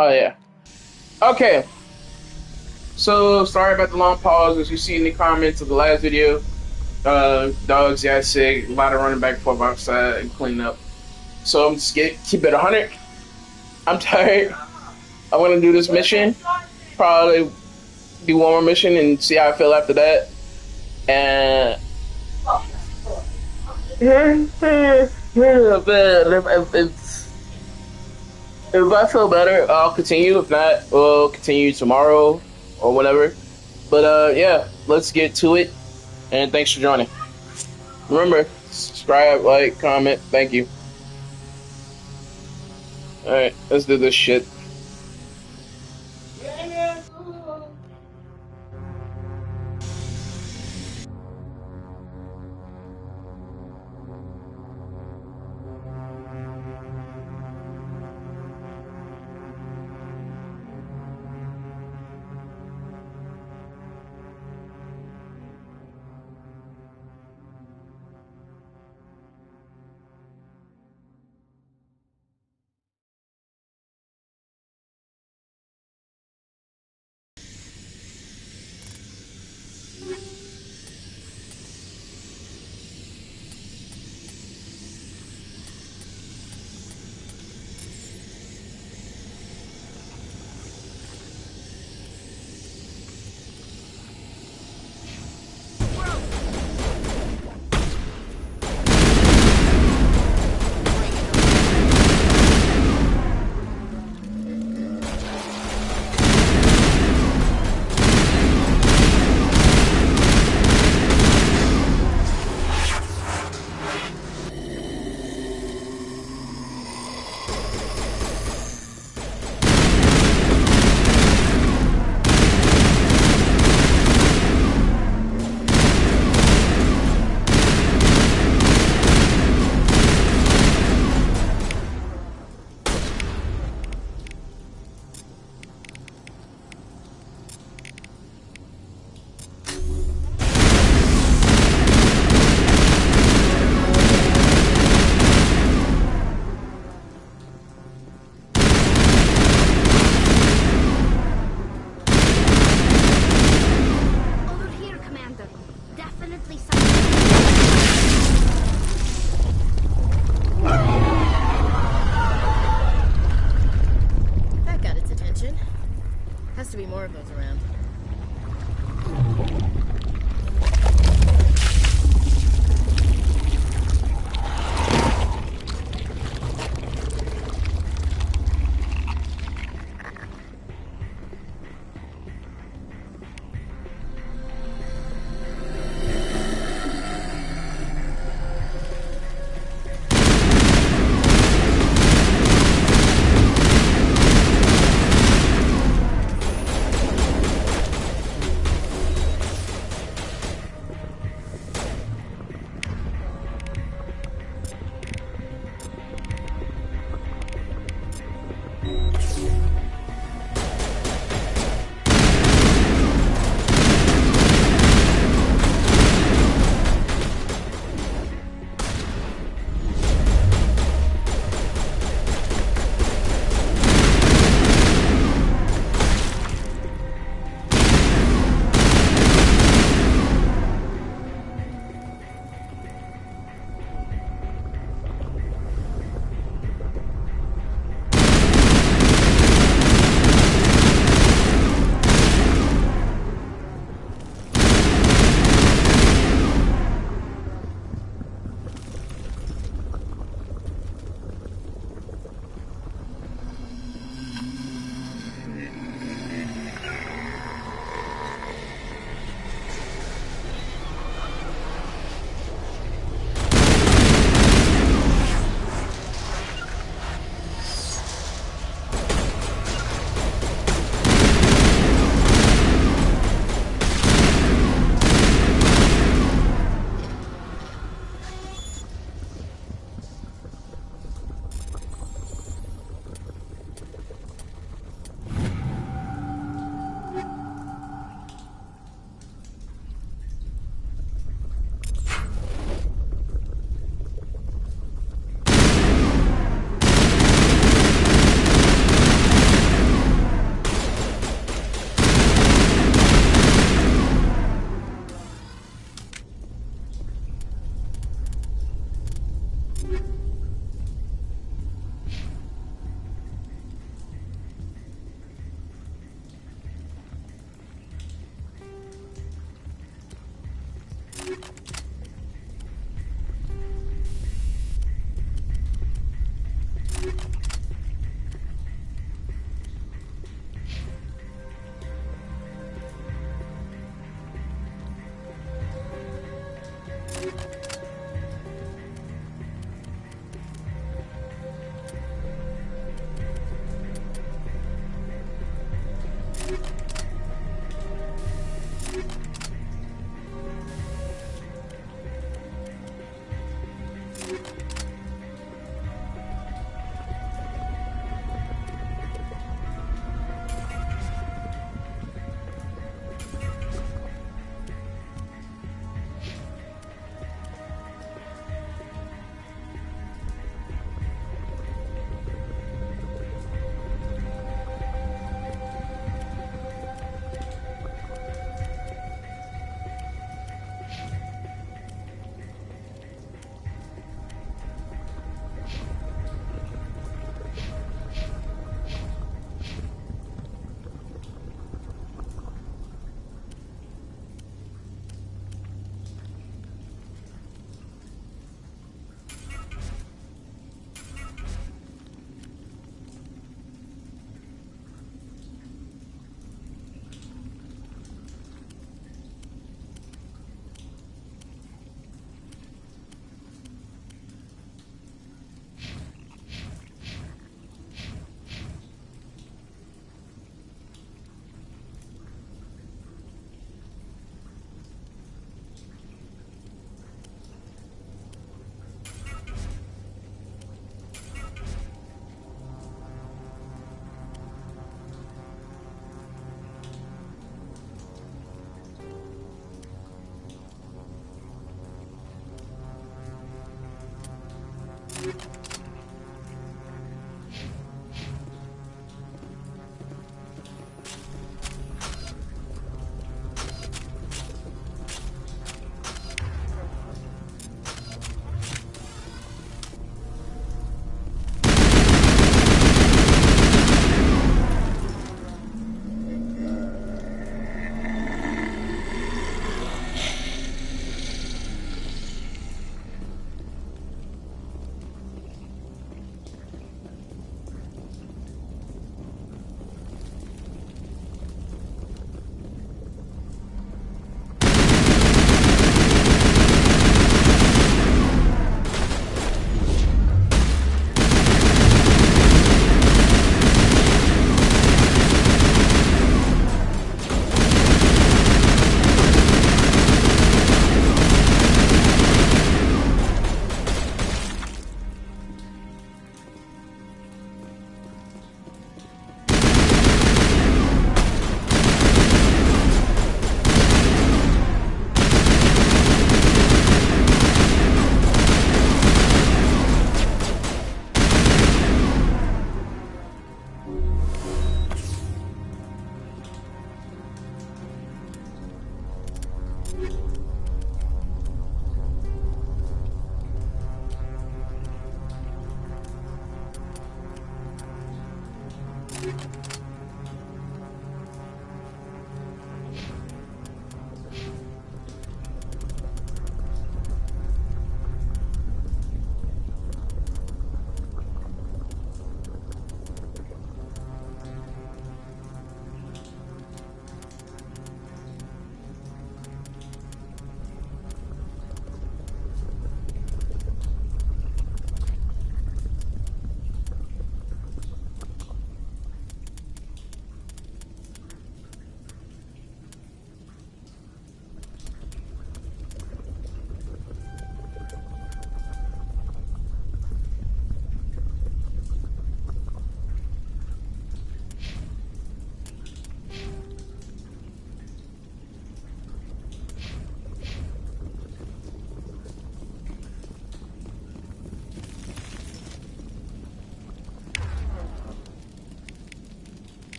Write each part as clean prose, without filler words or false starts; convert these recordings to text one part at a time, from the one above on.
Oh yeah. Okay. So sorry about the long pause. As you see in the comments of the last video, dogs got sick. A lot of running back and forth outside and cleaning up. So I'm just keep it 100. I'm tired. I want to do this mission. Probably do one more mission and see how I feel after that. And if I feel better, I'll continue. If not, we'll continue tomorrow or whatever. But yeah, let's get to it. And thanks for joining. Remember, subscribe, like, comment. Thank you. All right, let's do this shit.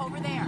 Over there.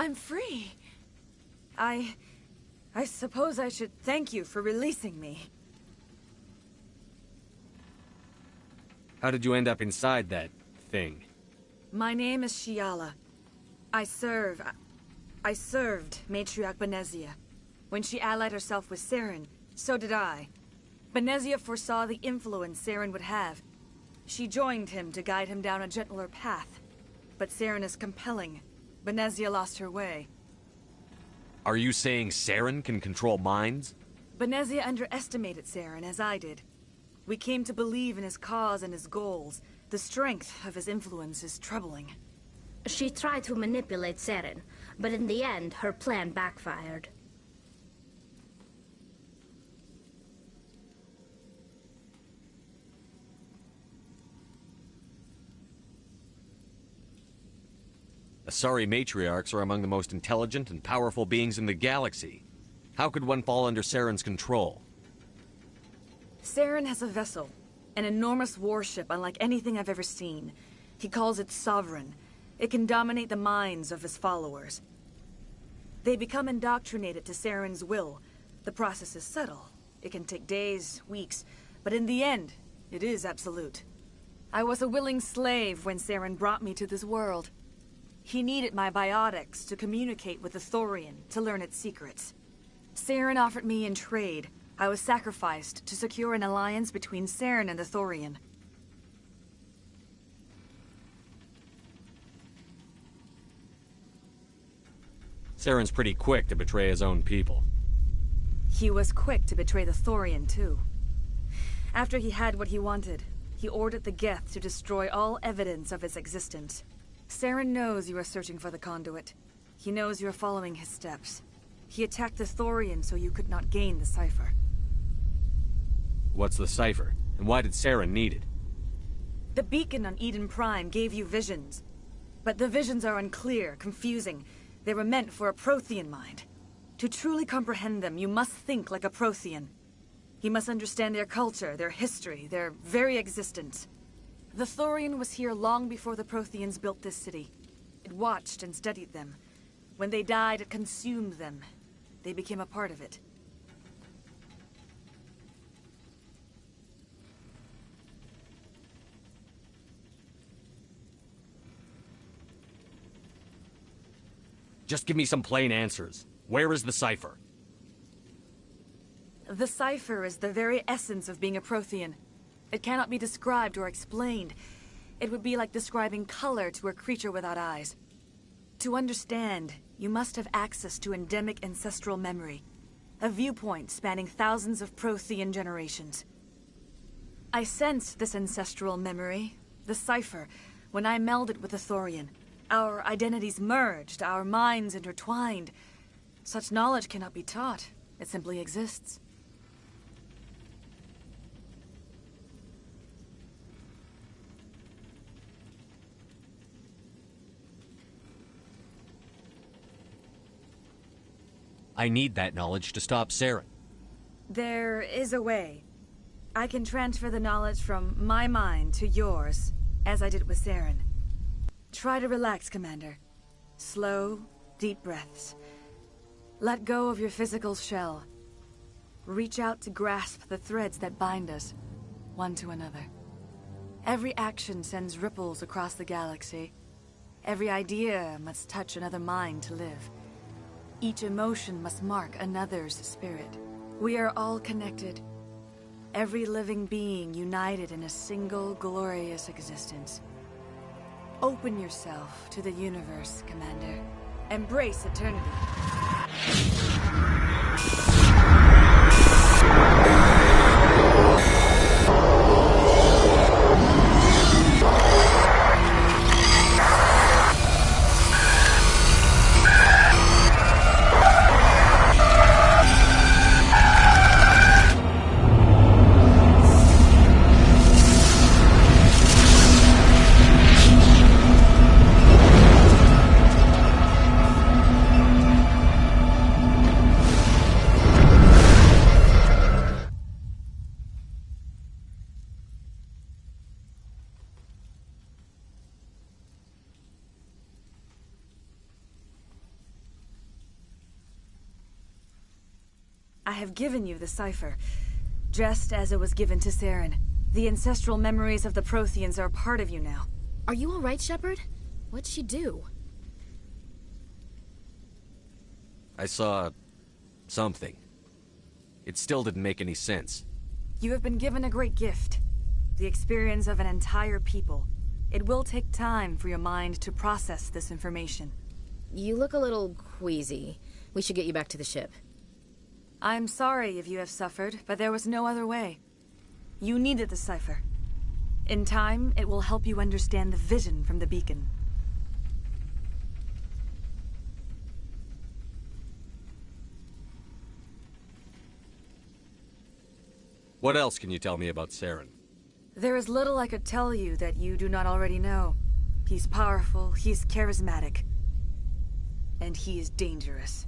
I'm free. I suppose I should thank you for releasing me. How did you end up inside that thing? My name is Shiala. I served Matriarch Benezia. When she allied herself with Saren, so did I. Benezia foresaw the influence Saren would have. She joined him to guide him down a gentler path. But Saren is compelling. Benezia lost her way. Are you saying Saren can control minds? Benezia underestimated Saren, as I did. We came to believe in his cause and his goals. The strength of his influence is troubling. She tried to manipulate Saren, but in the end, her plan backfired. Asari matriarchs are among the most intelligent and powerful beings in the galaxy. How could one fall under Saren's control? Saren has a vessel, an enormous warship unlike anything I've ever seen. He calls it Sovereign. It can dominate the minds of his followers. They become indoctrinated to Saren's will. The process is subtle. It can take days, weeks, but in the end, it is absolute. I was a willing slave when Saren brought me to this world. He needed my biotics to communicate with the Thorian, to learn its secrets. Saren offered me in trade. I was sacrificed to secure an alliance between Saren and the Thorian. Saren's pretty quick to betray his own people. He was quick to betray the Thorian, too. After he had what he wanted, he ordered the Geth to destroy all evidence of its existence. Saren knows you are searching for the conduit. He knows you are following his steps. He attacked the Thorian so you could not gain the cipher. What's the cipher? And why did Saren need it? The beacon on Eden Prime gave you visions. But the visions are unclear, confusing. They were meant for a Prothean mind. To truly comprehend them, you must think like a Prothean. You must understand their culture, their history, their very existence. The Thorian was here long before the Protheans built this city. It watched and studied them. When they died, it consumed them. They became a part of it. Just give me some plain answers. Where is the cipher? The cipher is the very essence of being a Prothean. It cannot be described or explained. It would be like describing color to a creature without eyes. To understand, you must have access to endemic ancestral memory, a viewpoint spanning thousands of Prothean generations. I sensed this ancestral memory, the cipher, when I melded with the Thorian. Our identities merged, our minds intertwined. Such knowledge cannot be taught. It simply exists. I need that knowledge to stop Saren. There is a way. I can transfer the knowledge from my mind to yours, as I did with Saren. Try to relax, Commander. Slow, deep breaths. Let go of your physical shell. Reach out to grasp the threads that bind us, one to another. Every action sends ripples across the galaxy. Every idea must touch another mind to live. Each emotion must mark another's spirit. We are all connected. Every living being united in a single glorious existence. Open yourself to the universe, Commander. Embrace eternity. I have given you the cipher, just as it was given to Saren. The ancestral memories of the Protheans are a part of you now. Are you alright, Shepard? What'd she do? I saw... something. It still didn't make any sense. You have been given a great gift. The experience of an entire people. It will take time for your mind to process this information. You look a little queasy. We should get you back to the ship. I'm sorry if you have suffered, but there was no other way. You needed the cipher. In time, it will help you understand the vision from the beacon. What else can you tell me about Saren? There is little I could tell you that you do not already know. He's powerful, he's charismatic, and he is dangerous.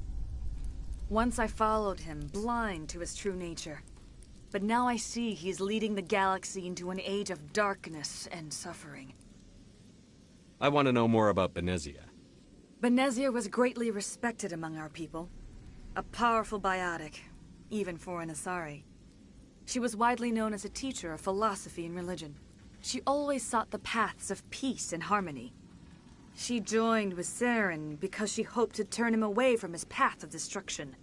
Once I followed him, blind to his true nature. But now I see he's leading the galaxy into an age of darkness and suffering. I want to know more about Benezia. Benezia was greatly respected among our people. A powerful biotic, even for an Asari. She was widely known as a teacher of philosophy and religion. She always sought the paths of peace and harmony. She joined with Saren because she hoped to turn him away from his path of destruction.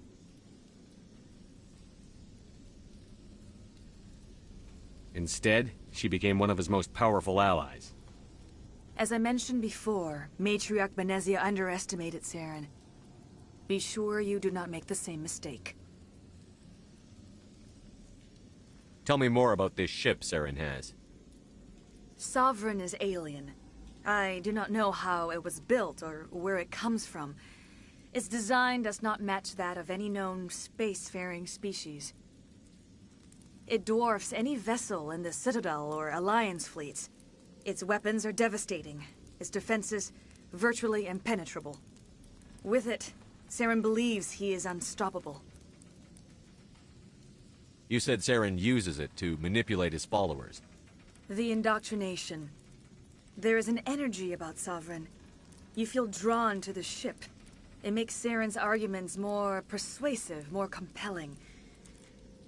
Instead, she became one of his most powerful allies. As I mentioned before, Matriarch Benezia underestimated Saren. Be sure you do not make the same mistake. Tell me more about this ship Saren has. Sovereign is alien. I do not know how it was built or where it comes from. Its design does not match that of any known spacefaring species. It dwarfs any vessel in the Citadel or Alliance fleets. Its weapons are devastating, its defenses virtually impenetrable. With it, Saren believes he is unstoppable. You said Saren uses it to manipulate his followers. The indoctrination. There is an energy about Sovereign. You feel drawn to the ship. It makes Saren's arguments more persuasive, more compelling.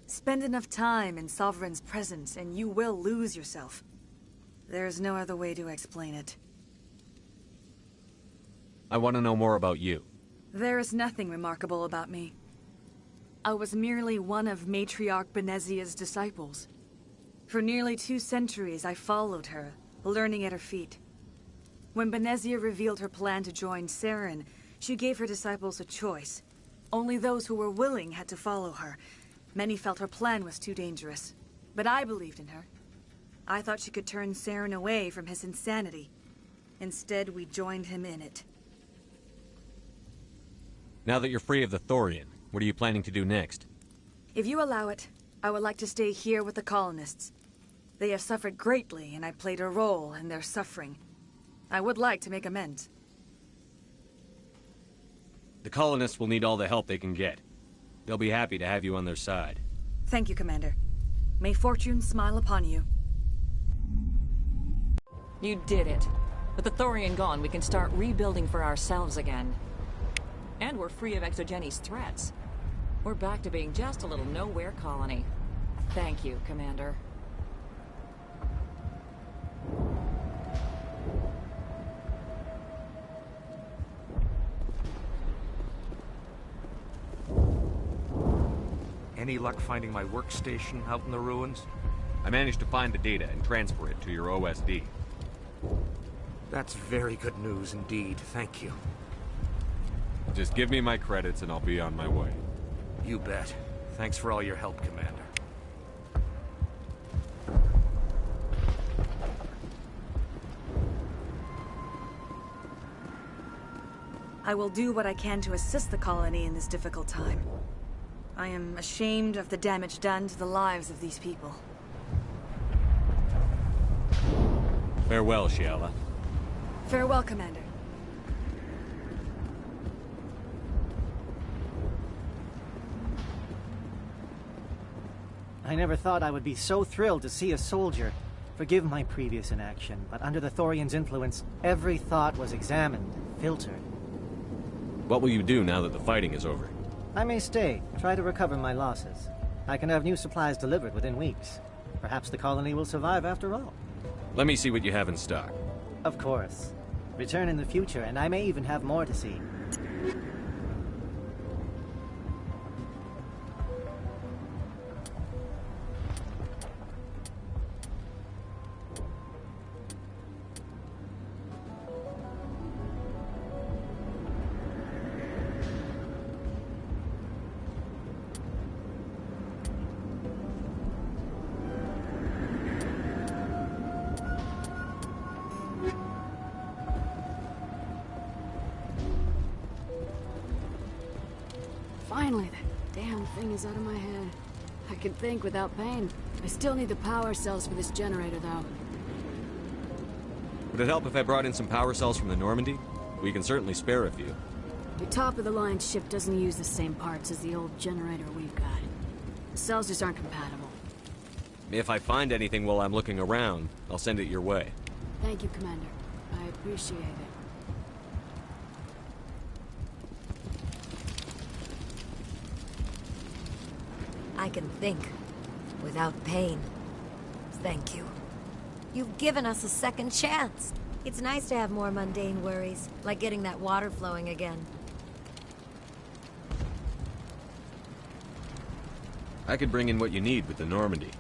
Spend enough time in Sovereign's presence and you will lose yourself. There's no other way to explain it. I want to know more about you. There is nothing remarkable about me. I was merely one of Matriarch Benezia's disciples. For nearly 2 centuries I followed her, learning at her feet. When Benezia revealed her plan to join Saren, she gave her disciples a choice. Only those who were willing had to follow her. Many felt her plan was too dangerous, but I believed in her. I thought she could turn Saren away from his insanity. Instead, we joined him in it. Now that you're free of the Thorian, what are you planning to do next? If you allow it, I would like to stay here with the colonists. They have suffered greatly, and I played a role in their suffering. I would like to make amends. The colonists will need all the help they can get. They'll be happy to have you on their side. Thank you, Commander. May fortune smile upon you. You did it. With the Thorian gone, we can start rebuilding for ourselves again. And we're free of Exogenes' threats. We're back to being just a little nowhere colony. Thank you, Commander. Any luck finding my workstation out in the ruins? I managed to find the data and transfer it to your OSD. That's very good news indeed, thank you. Just give me my credits and I'll be on my way. You bet. Thanks for all your help, Commander. I will do what I can to assist the colony in this difficult time. I am ashamed of the damage done to the lives of these people. Farewell, Shiala. Farewell, Commander. I never thought I would be so thrilled to see a soldier. Forgive my previous inaction, but under the Thorian's influence, every thought was examined, filtered. What will you do now that the fighting is over? I may stay, try to recover my losses. I can have new supplies delivered within weeks. Perhaps the colony will survive after all. Let me see what you have in stock. Of course. Return in the future, and I may even have more to see. Finally, that damn thing is out of my head. I can think without pain. I still need the power cells for this generator, though. Would it help if I brought in some power cells from the Normandy? We can certainly spare a few. The top-of-the-line ship doesn't use the same parts as the old generator we've got. The cells just aren't compatible. If I find anything while I'm looking around, I'll send it your way. Thank you, Commander. I appreciate it. I can think without pain. Thank you. You've given us a second chance. It's nice to have more mundane worries, like getting that water flowing again. I could bring in what you need with the Normandy.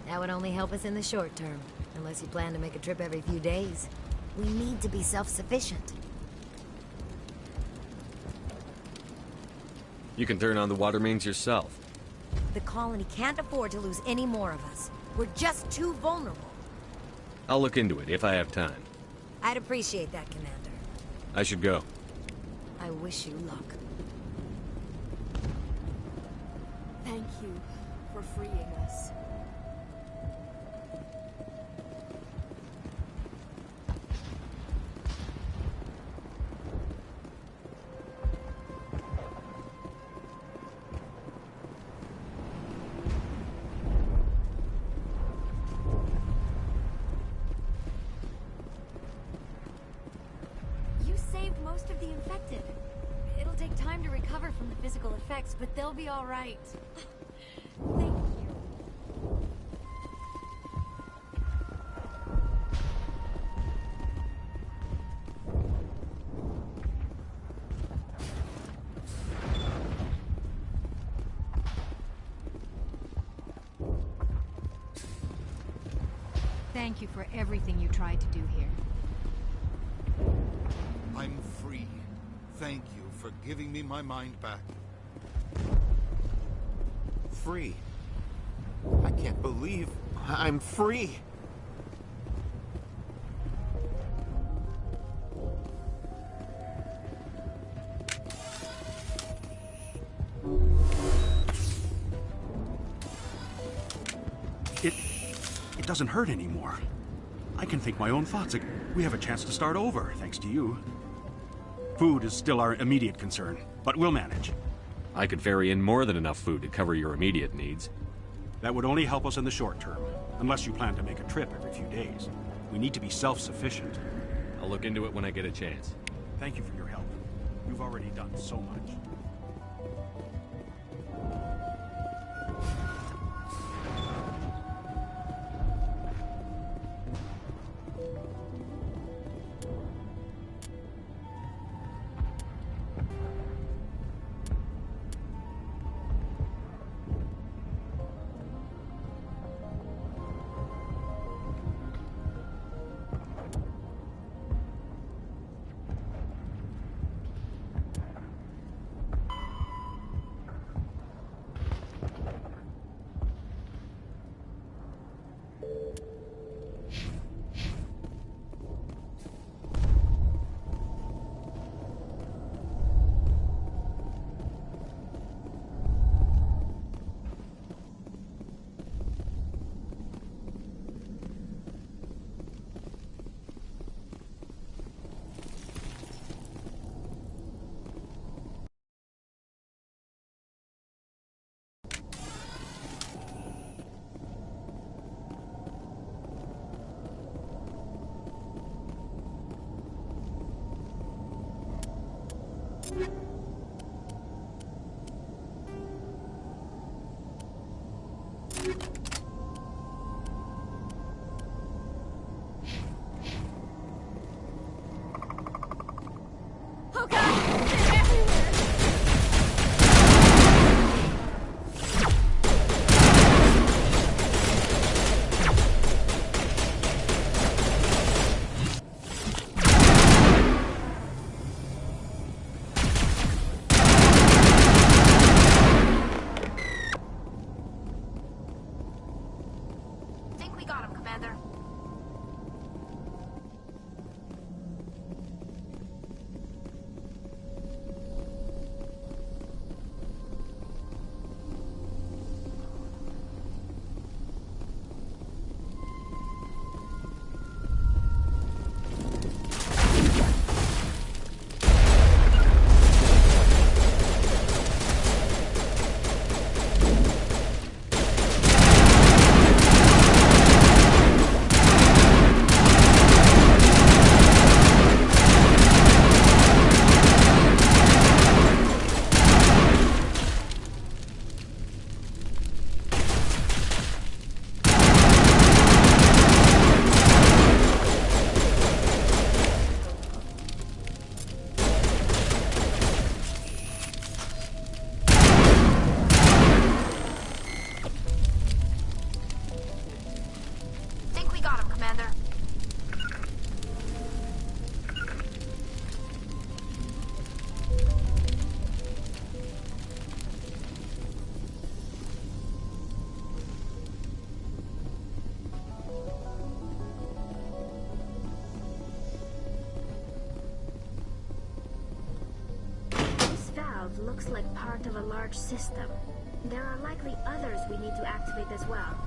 That would only help us in the short term, unless you plan to make a trip every few days. We need to be self-sufficient. You can turn on the water mains yourself. The colony can't afford to lose any more of us. We're just too vulnerable. I'll look into it if I have time. I'd appreciate that, Commander. I should go. I wish you luck. Thank you for freeing us. You saved most of the infected. It'll take time to recover from the physical effects, but they'll be all right. Thank you. Thank you for everything you tried to do here. I'm free. Thank you for giving me my mind back. Free. I can't believe I'm free. It doesn't hurt anymore. I can think my own thoughts. We have a chance to start over, thanks to you. Food is still our immediate concern, but we'll manage. I could ferry in more than enough food to cover your immediate needs. That would only help us in the short term, unless you plan to make a trip every few days. We need to be self-sufficient. I'll look into it when I get a chance. Thank you for your help. You've already done so much. Commander. Think we got him, Commander. This valve looks like part of a large system. There are likely others we need to activate as well.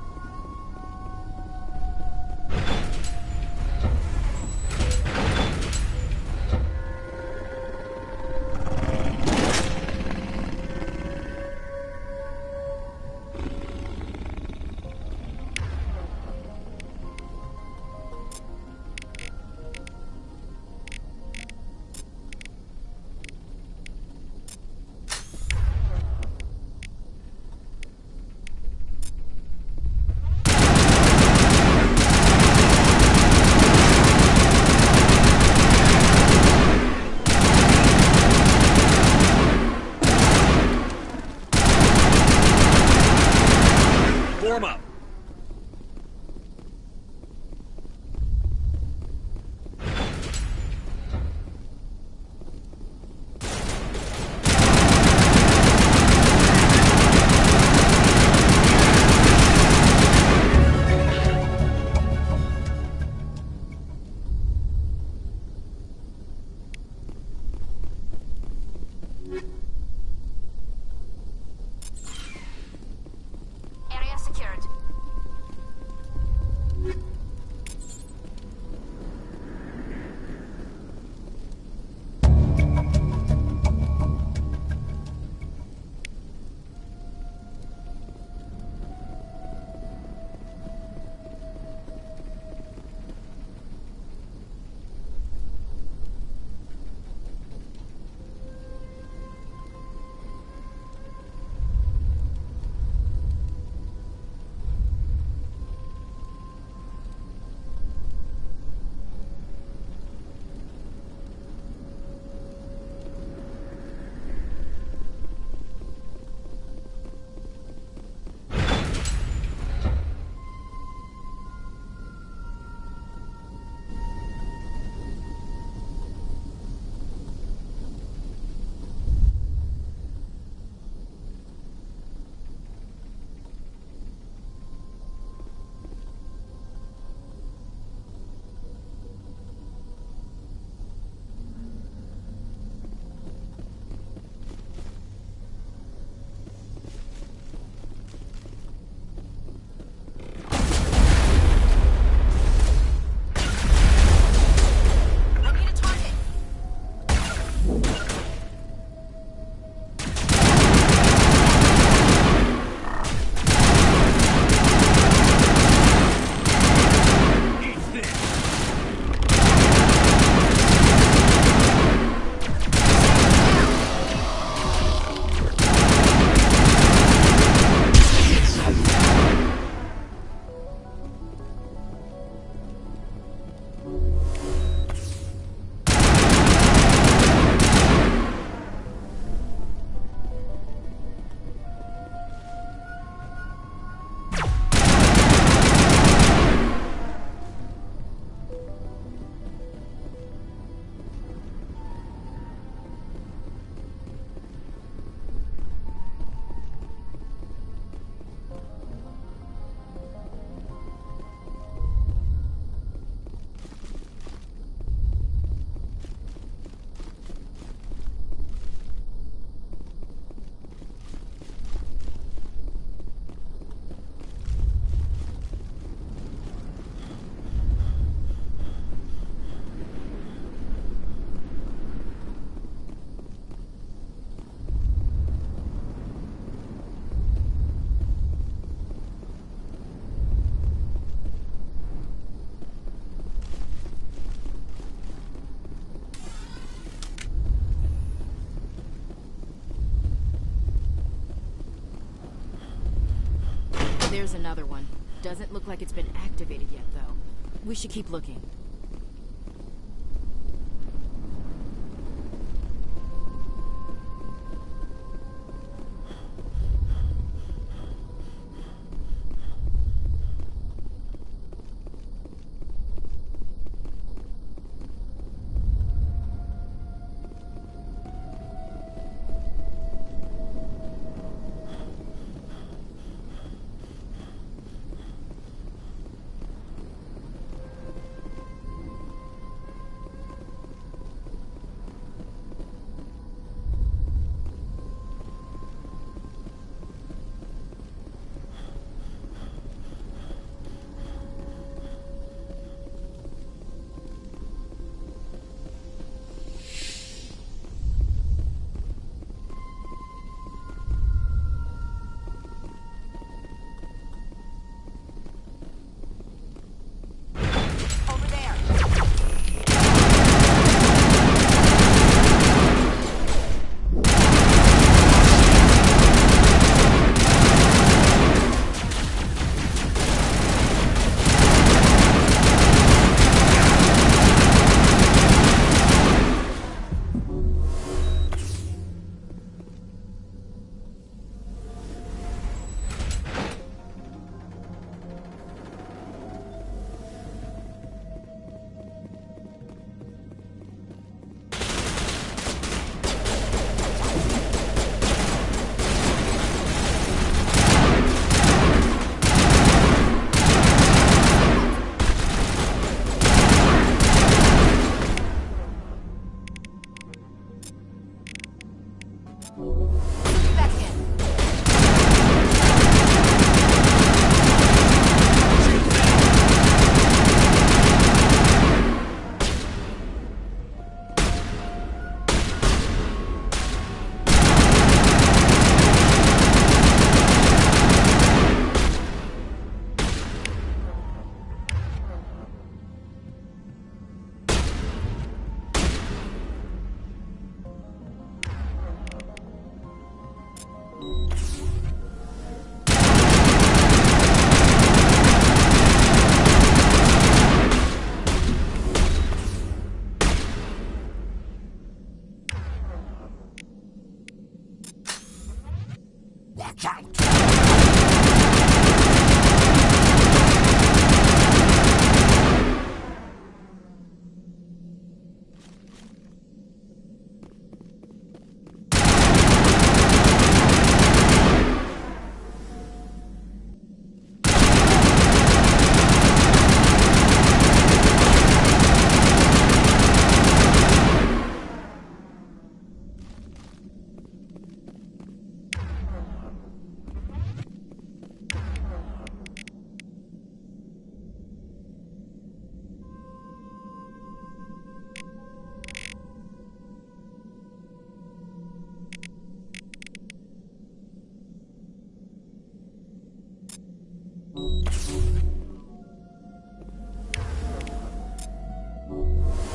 There's another one. Doesn't look like it's been activated yet, though. We should keep looking.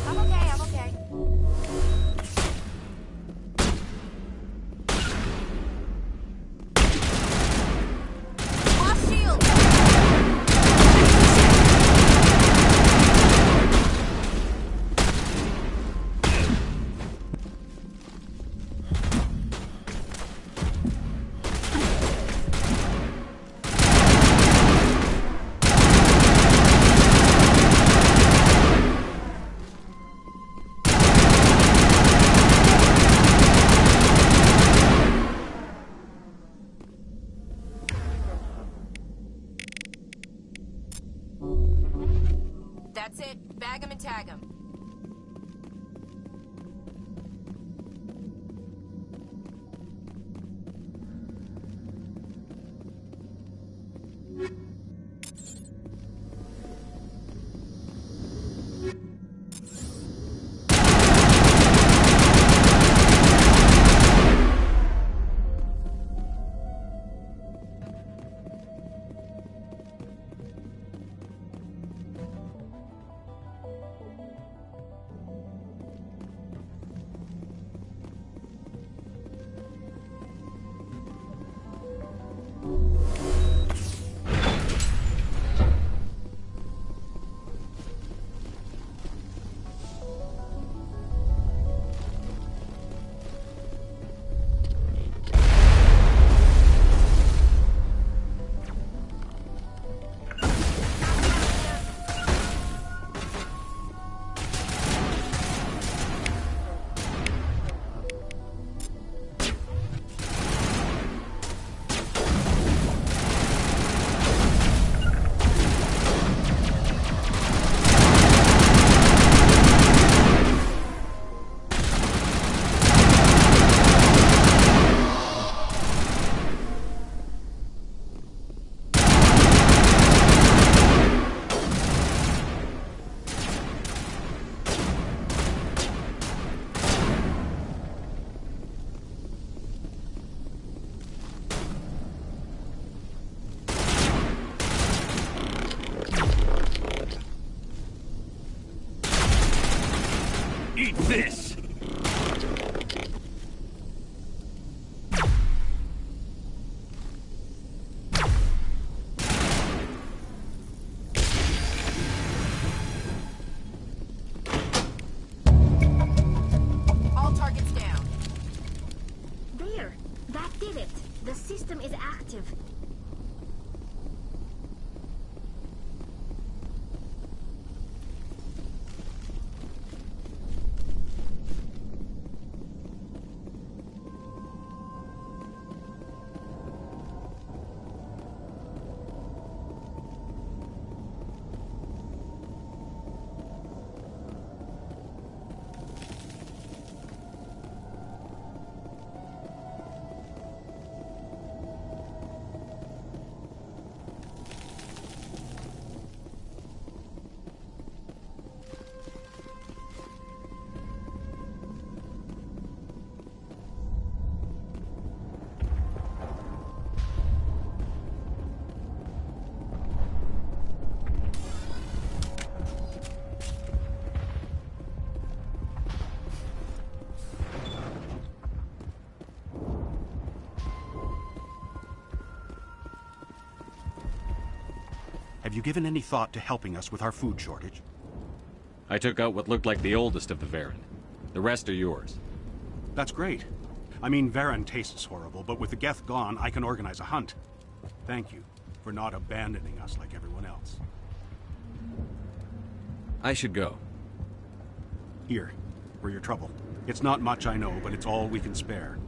I'm okay. Lost shield! That's it. Bag 'em and tag 'em. have you given any thought to helping us with our food shortage? I took out what looked like the oldest of the Varen. The rest are yours. That's great. I mean, Varen tastes horrible, but with the Geth gone, I can organize a hunt. Thank you for not abandoning us like everyone else. I should go. Here, for your trouble. It's not much, I know, but it's all we can spare.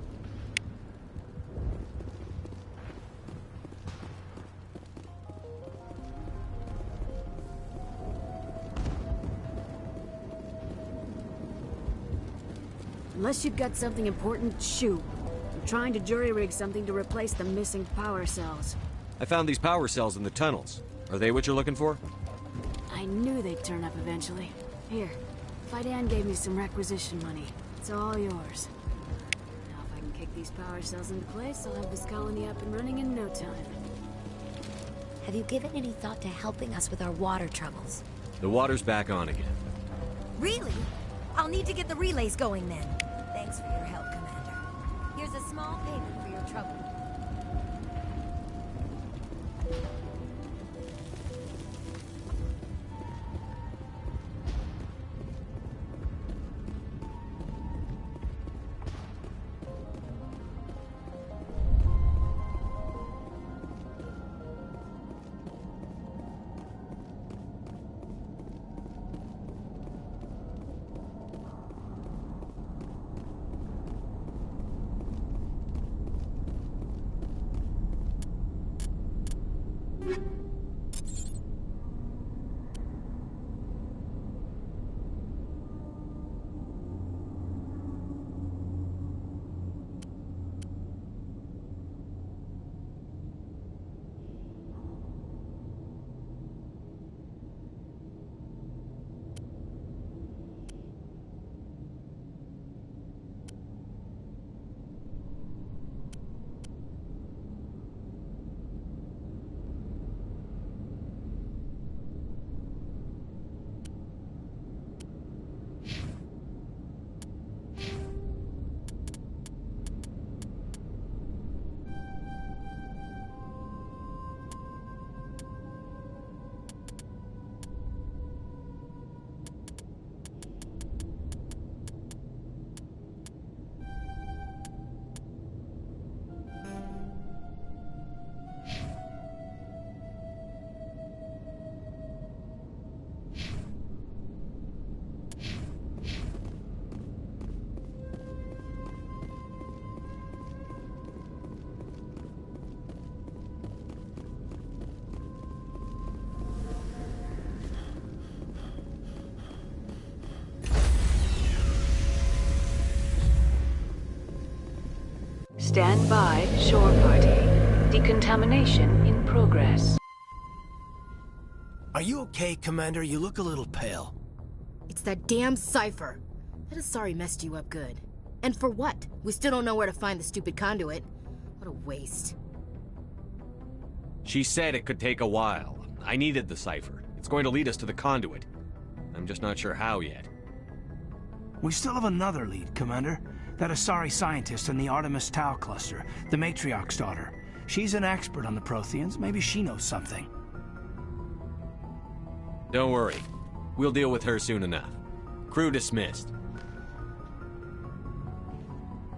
Unless you've got something important, shoot. I'm trying to jury-rig something to replace the missing power cells. I found these power cells in the tunnels. Are they what you're looking for? I knew they'd turn up eventually. Here, Fidan gave me some requisition money. It's all yours. Now if I can kick these power cells into place, I'll have this colony up and running in no time. Have you given any thought to helping us with our water troubles? The water's back on again. Really? I'll need to get the relays going then. Thanks for your help, Commander. Here's a small payment for your trouble. Stand by, shore party. Decontamination in progress. Are you okay, Commander? You look a little pale. It's that damn cipher. That Asari messed you up good. And for what? We still don't know where to find the stupid conduit. What a waste. She said it could take a while. I needed the cipher. It's going to lead us to the conduit. I'm just not sure how yet. We still have another lead, Commander. That Asari scientist in the Artemis Tau cluster, the Matriarch's daughter. She's an expert on the Protheans. Maybe she knows something. Don't worry. We'll deal with her soon enough. Crew dismissed.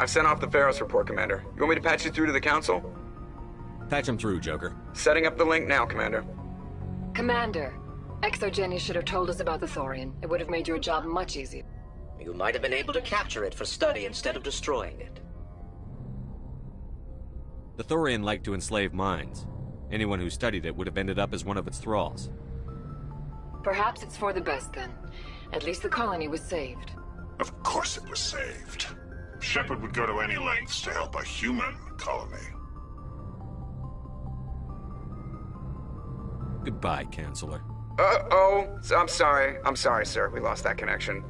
I've sent off the Pharos report, Commander. You want me to patch you through to the Council? Patch him through, Joker. Setting up the link now, Commander. Commander, Exogeny should have told us about the Thorian. It would have made your job much easier. You might have been able to capture it for study instead of destroying it. The Thorian liked to enslave minds. Anyone who studied it would have ended up as one of its thralls. Perhaps it's for the best then. At least the colony was saved. Of course it was saved. Shepard would go to any lengths to help a human colony. Goodbye, Chancellor. Uh-oh. I'm sorry. I'm sorry, sir. We lost that connection.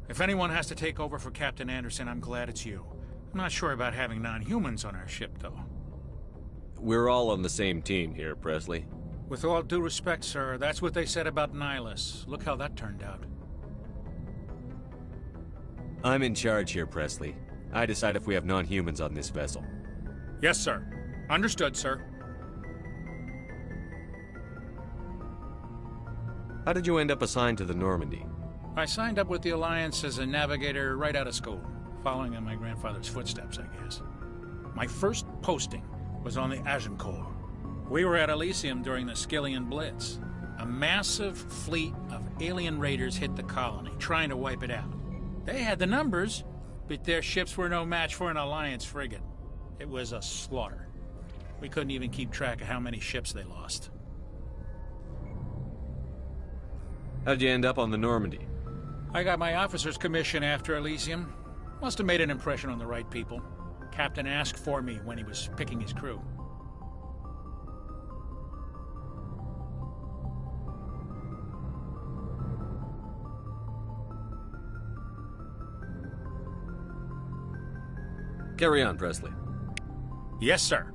If anyone has to take over for Captain Anderson, I'm glad it's you. I'm not sure about having non-humans on our ship, though. We're all on the same team here, Presley. With all due respect, sir, that's what they said about Nihilus. Look how that turned out. I'm in charge here, Presley. I decide if we have non-humans on this vessel. Yes, sir. Understood, sir. How did you end up assigned to the Normandy? I signed up with the Alliance as a navigator right out of school, following in my grandfather's footsteps, I guess. My first posting was on the Agincourt. We were at Elysium during the Skillian Blitz. A massive fleet of alien raiders hit the colony, trying to wipe it out. They had the numbers, but their ships were no match for an Alliance frigate. It was a slaughter. We couldn't even keep track of how many ships they lost. How'd you end up on the Normandy? I got my officer's commission after Elysium. Must have made an impression on the right people. Captain asked for me when he was picking his crew. Carry on, Presley. Yes, sir.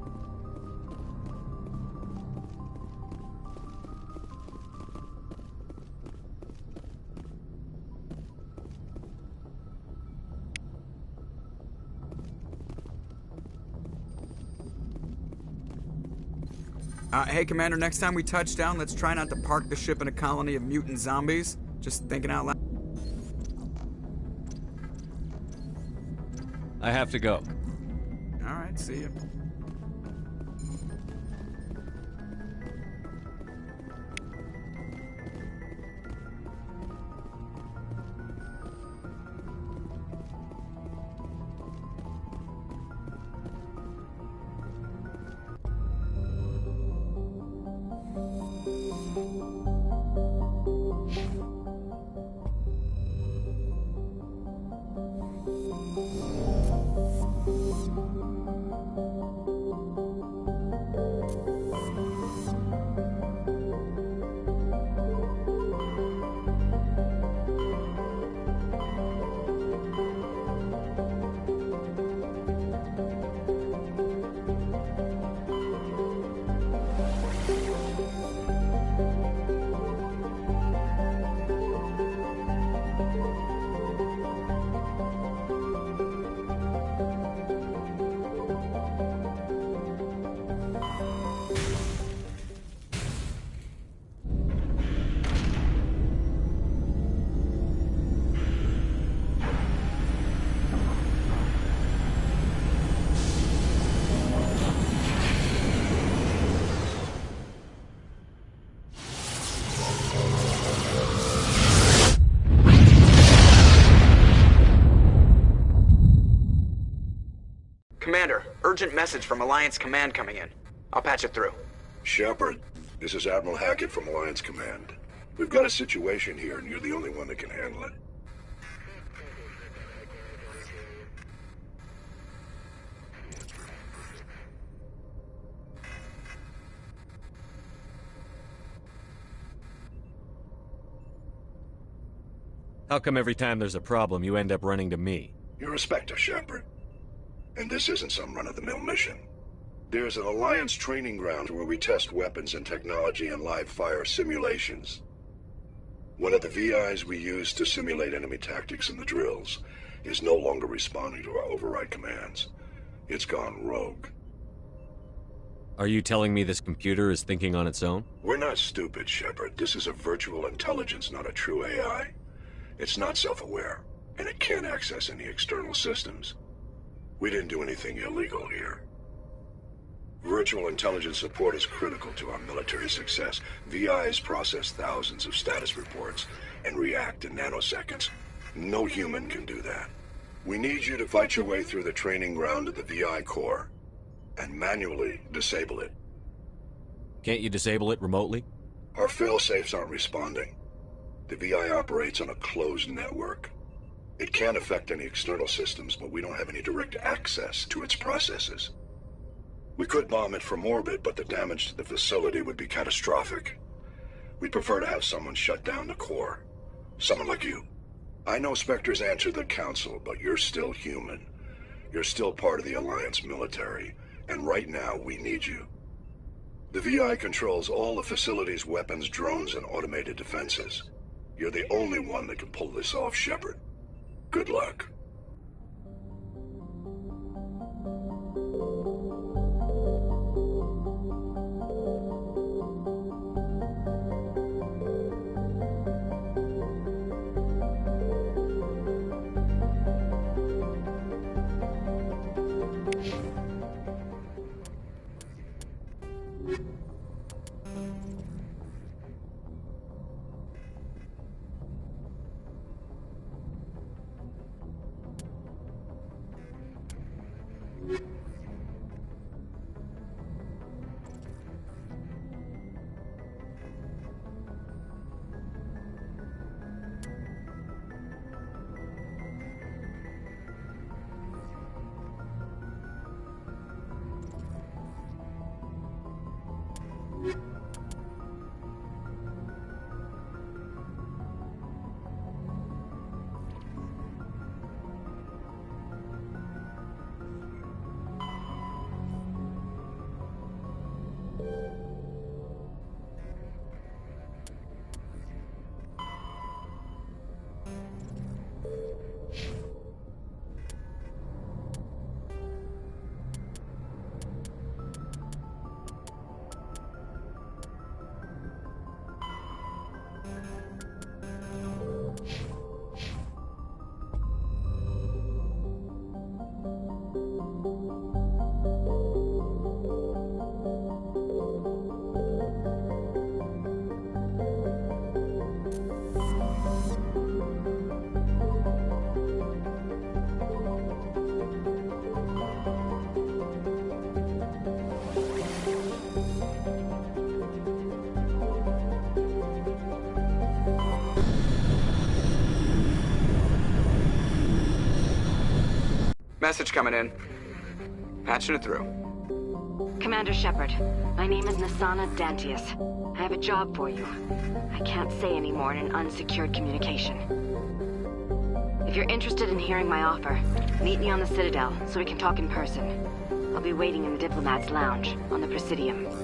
Hey, Commander, next time we touch down, let's try not to park the ship in a colony of mutant zombies. Just thinking out loud. I have to go. All right, see ya. Commander, urgent message from Alliance Command coming in. I'll patch it through. Shepard, this is Admiral Hackett from Alliance Command. We've got a situation here, and you're the only one that can handle it. How come every time there's a problem, you end up running to me? You're a Spectre, Shepard. And this isn't some run-of-the-mill mission. There's an Alliance training ground where we test weapons and technology in live-fire simulations. One of the VIs we use to simulate enemy tactics in the drills is no longer responding to our override commands. It's gone rogue. Are you telling me this computer is thinking on its own? We're not stupid, Shepard. This is a virtual intelligence, not a true AI. It's not self-aware, and it can't access any external systems. We didn't do anything illegal here. Virtual intelligence support is critical to our military success. VIs process thousands of status reports and react in nanoseconds. No human can do that. We need you to fight your way through the training ground of the VI core and manually disable it. Can't you disable it remotely? Our fail-safes aren't responding. The VI operates on a closed network. It can affect any external systems, but we don't have any direct access to its processes. We could bomb it from orbit, but the damage to the facility would be catastrophic. We'd prefer to have someone shut down the core. Someone like you. I know Spectres answer the Council, but you're still human. You're still part of the Alliance military, and right now we need you. The VI controls all the facility's weapons, drones, and automated defenses. You're the only one that can pull this off, Shepard. Good luck. Message coming in. Patching it through. Commander Shepard, my name is Nasana Dantius. I have a job for you. I can't say any more in an unsecured communication. If you're interested in hearing my offer, meet me on the Citadel so we can talk in person. I'll be waiting in the Diplomat's Lounge on the Presidium.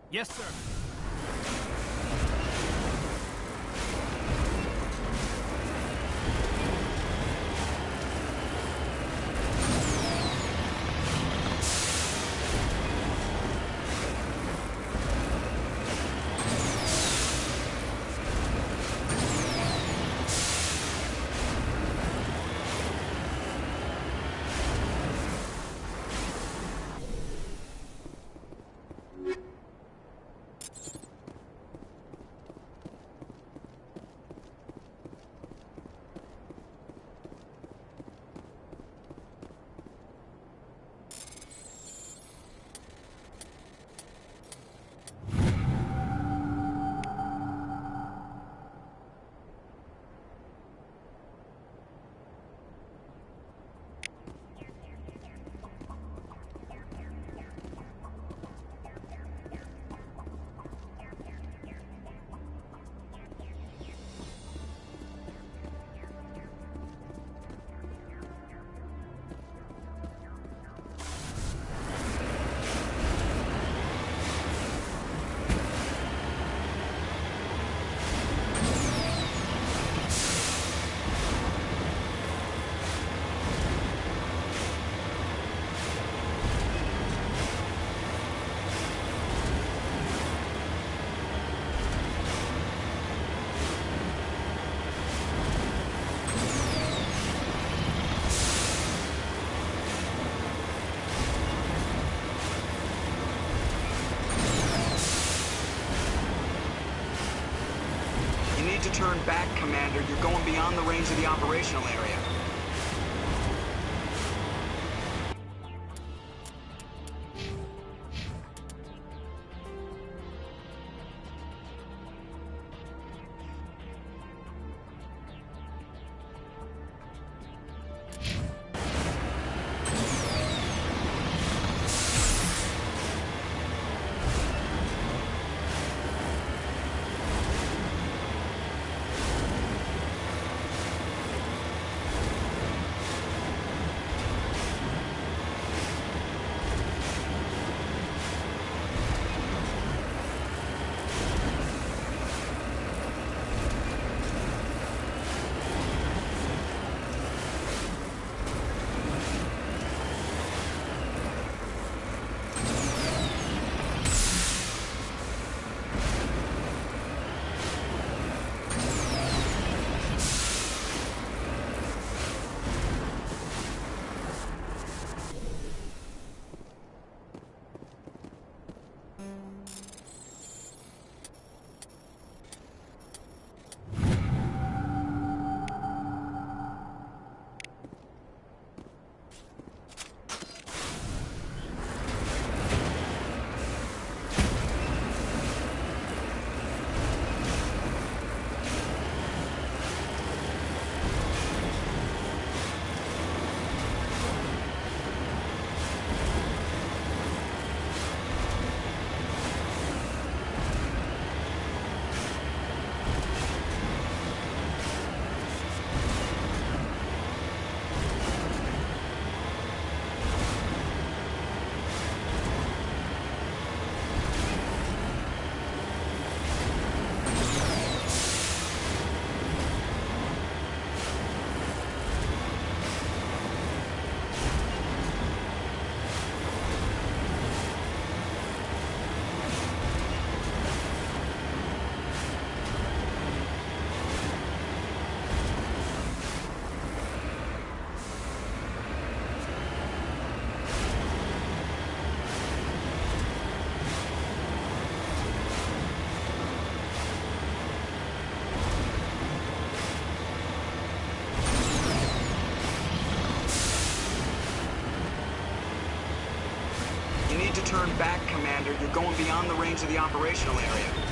Yes, sir. To turn back, Commander. You're going beyond the range of the operational area. turn back, Commander. You're going beyond the range of the operational area.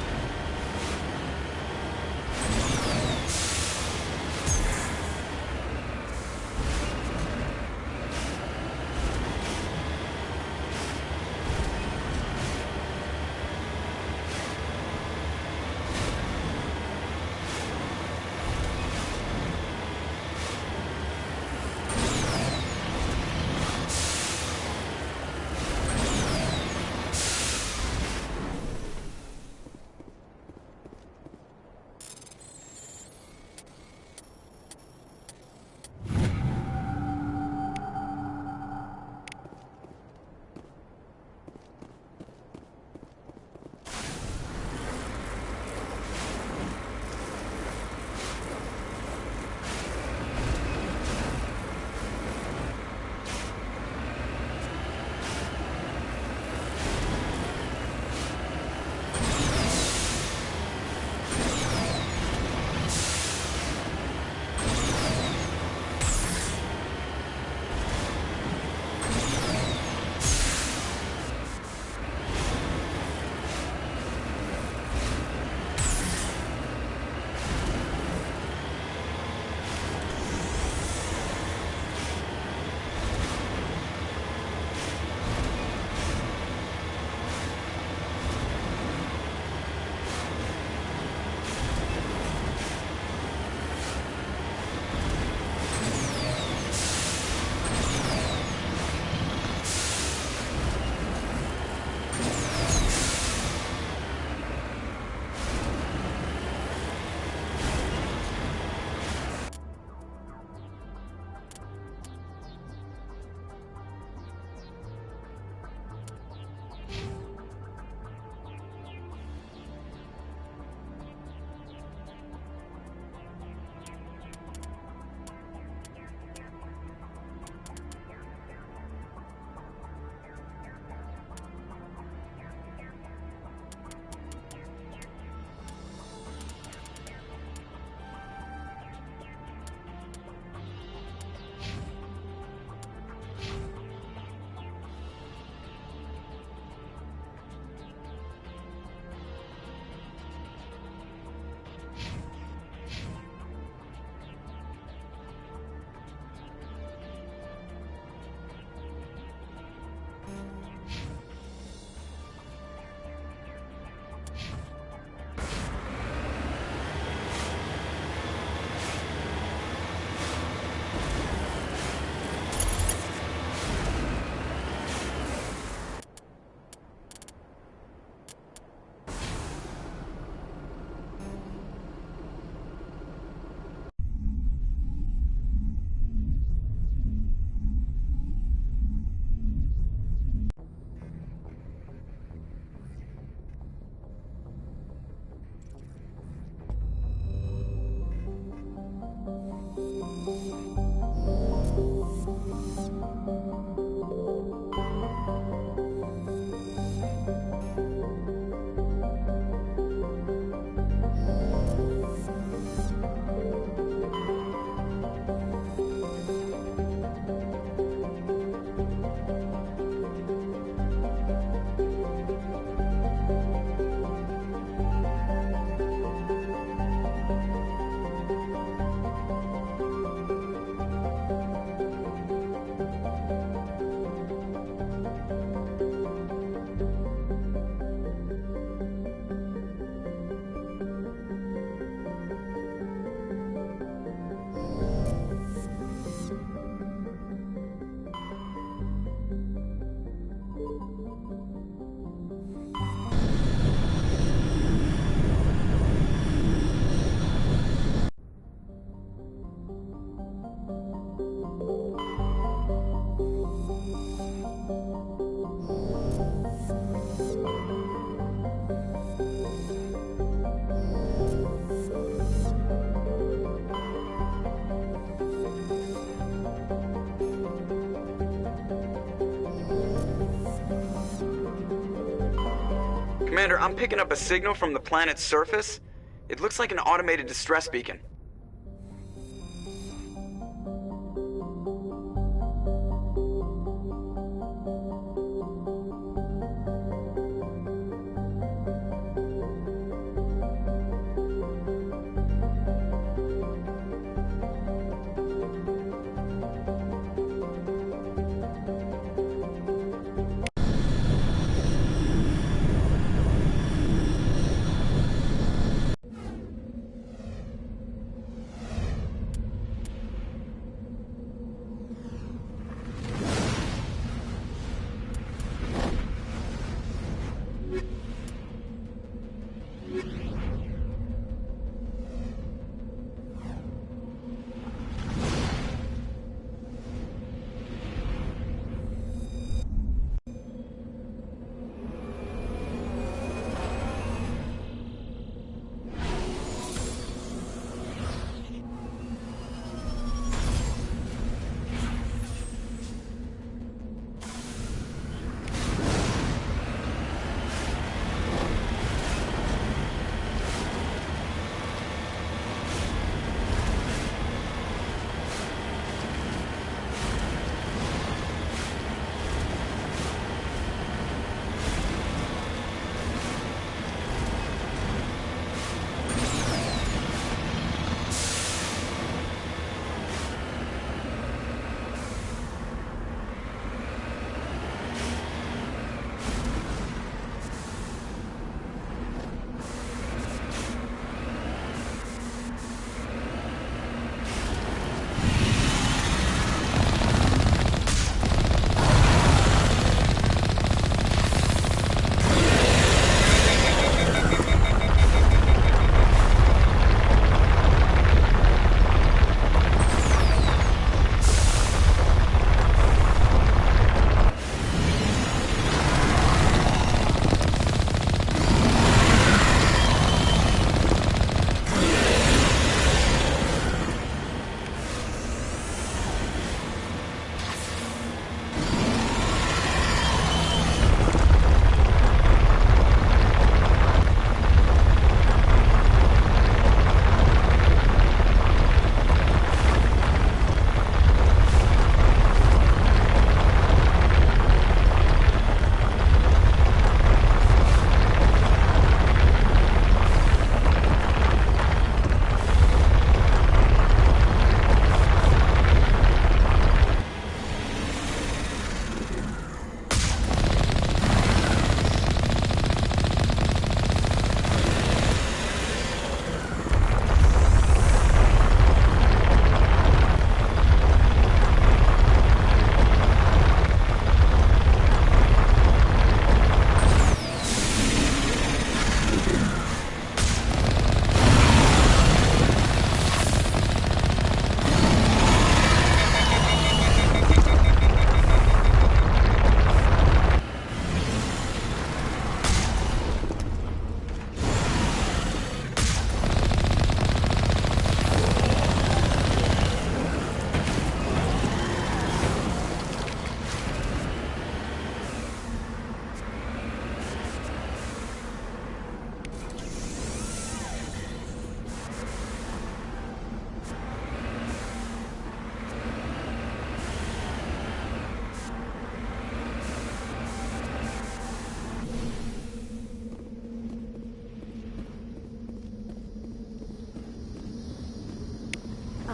Commander, I'm picking up a signal from the planet's surface. It looks like an automated distress beacon.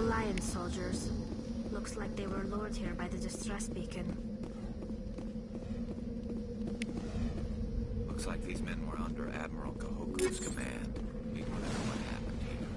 Alliance soldiers. Looks like they were lured here by the distress beacon. Looks like these men were under Admiral Kahoku's command. He'd want to know what happened here.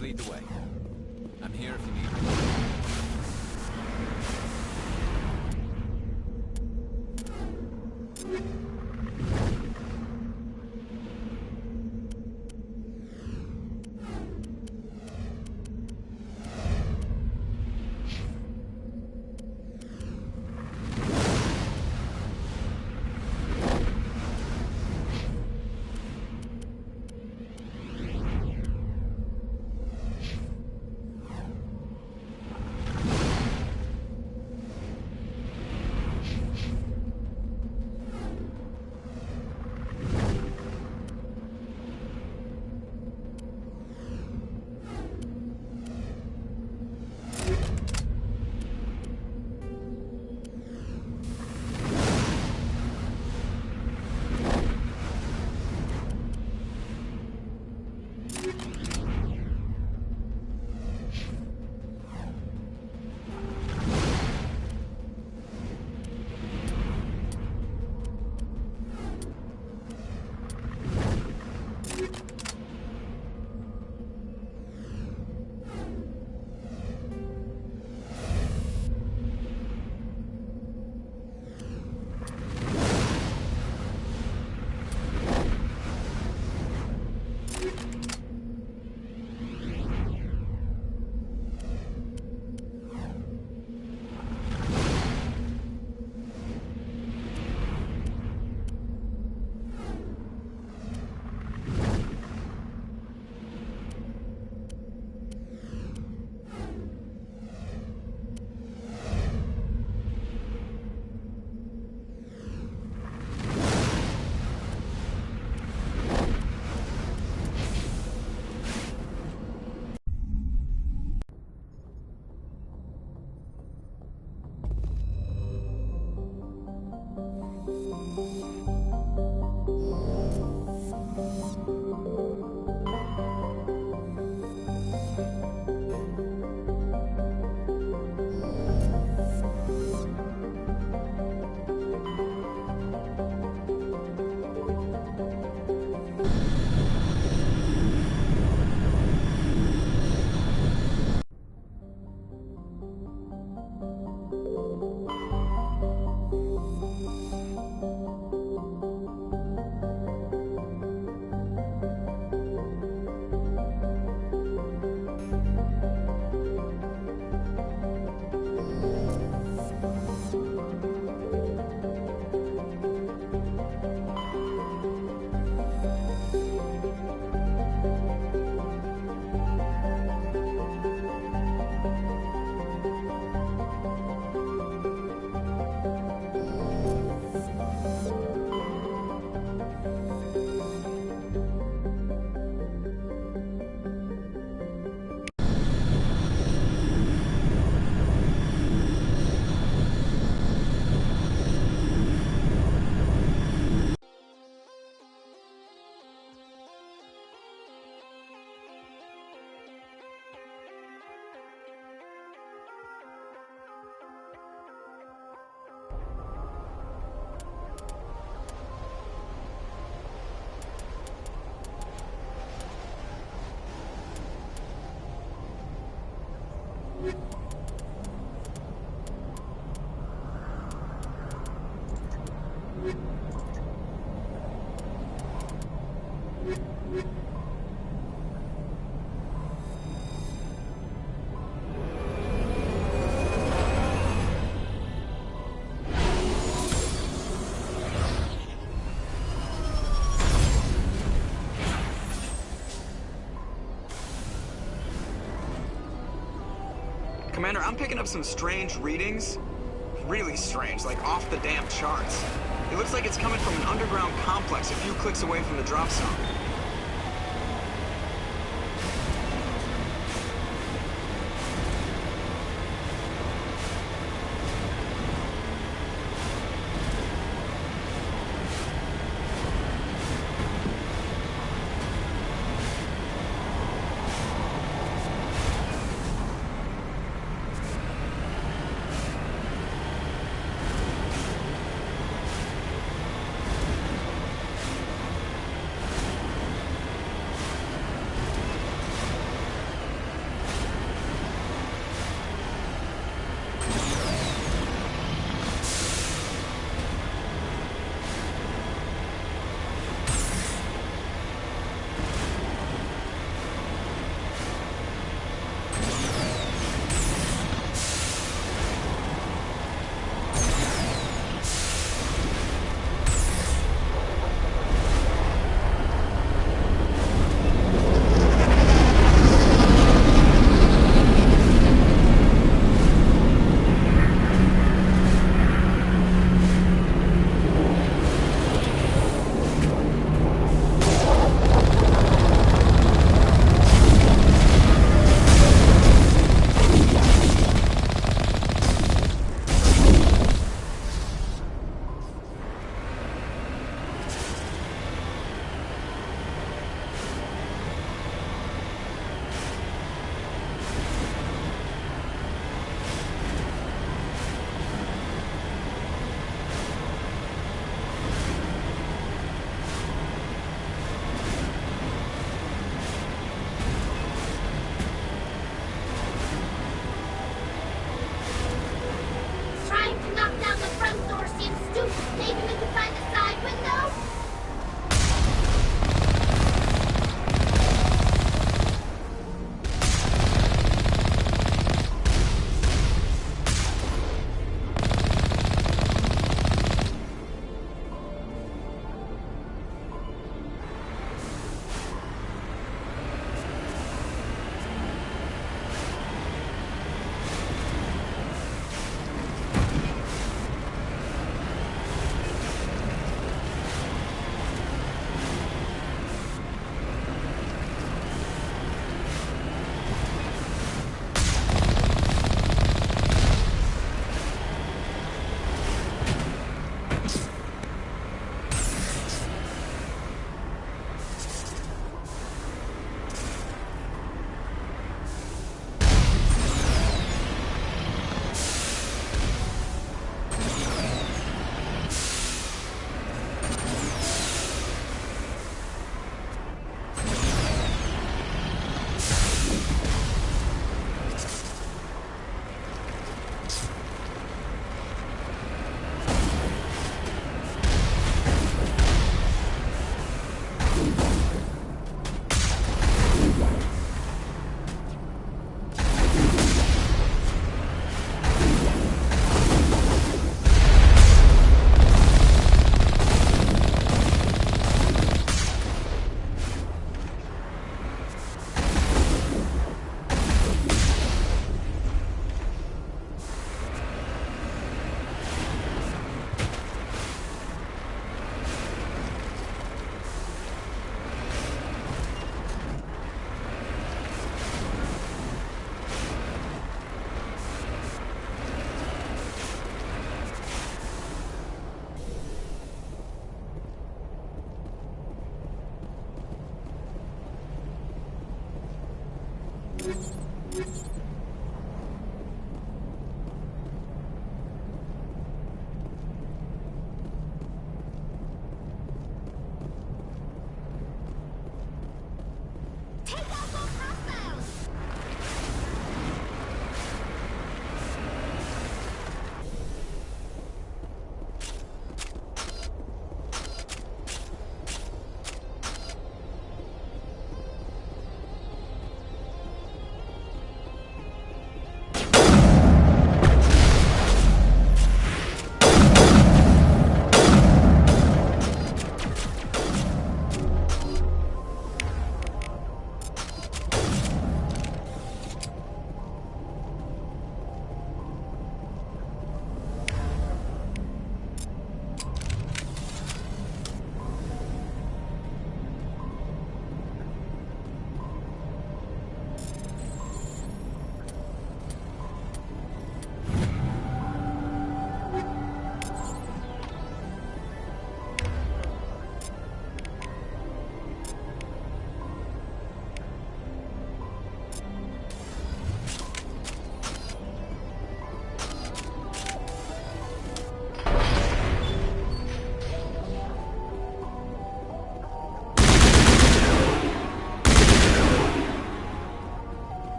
Lead the way. I'm here if you need me. Commander, I'm picking up some strange readings. Really strange, like off the damn charts. It looks like it's coming from an underground complex a few clicks away from the drop zone.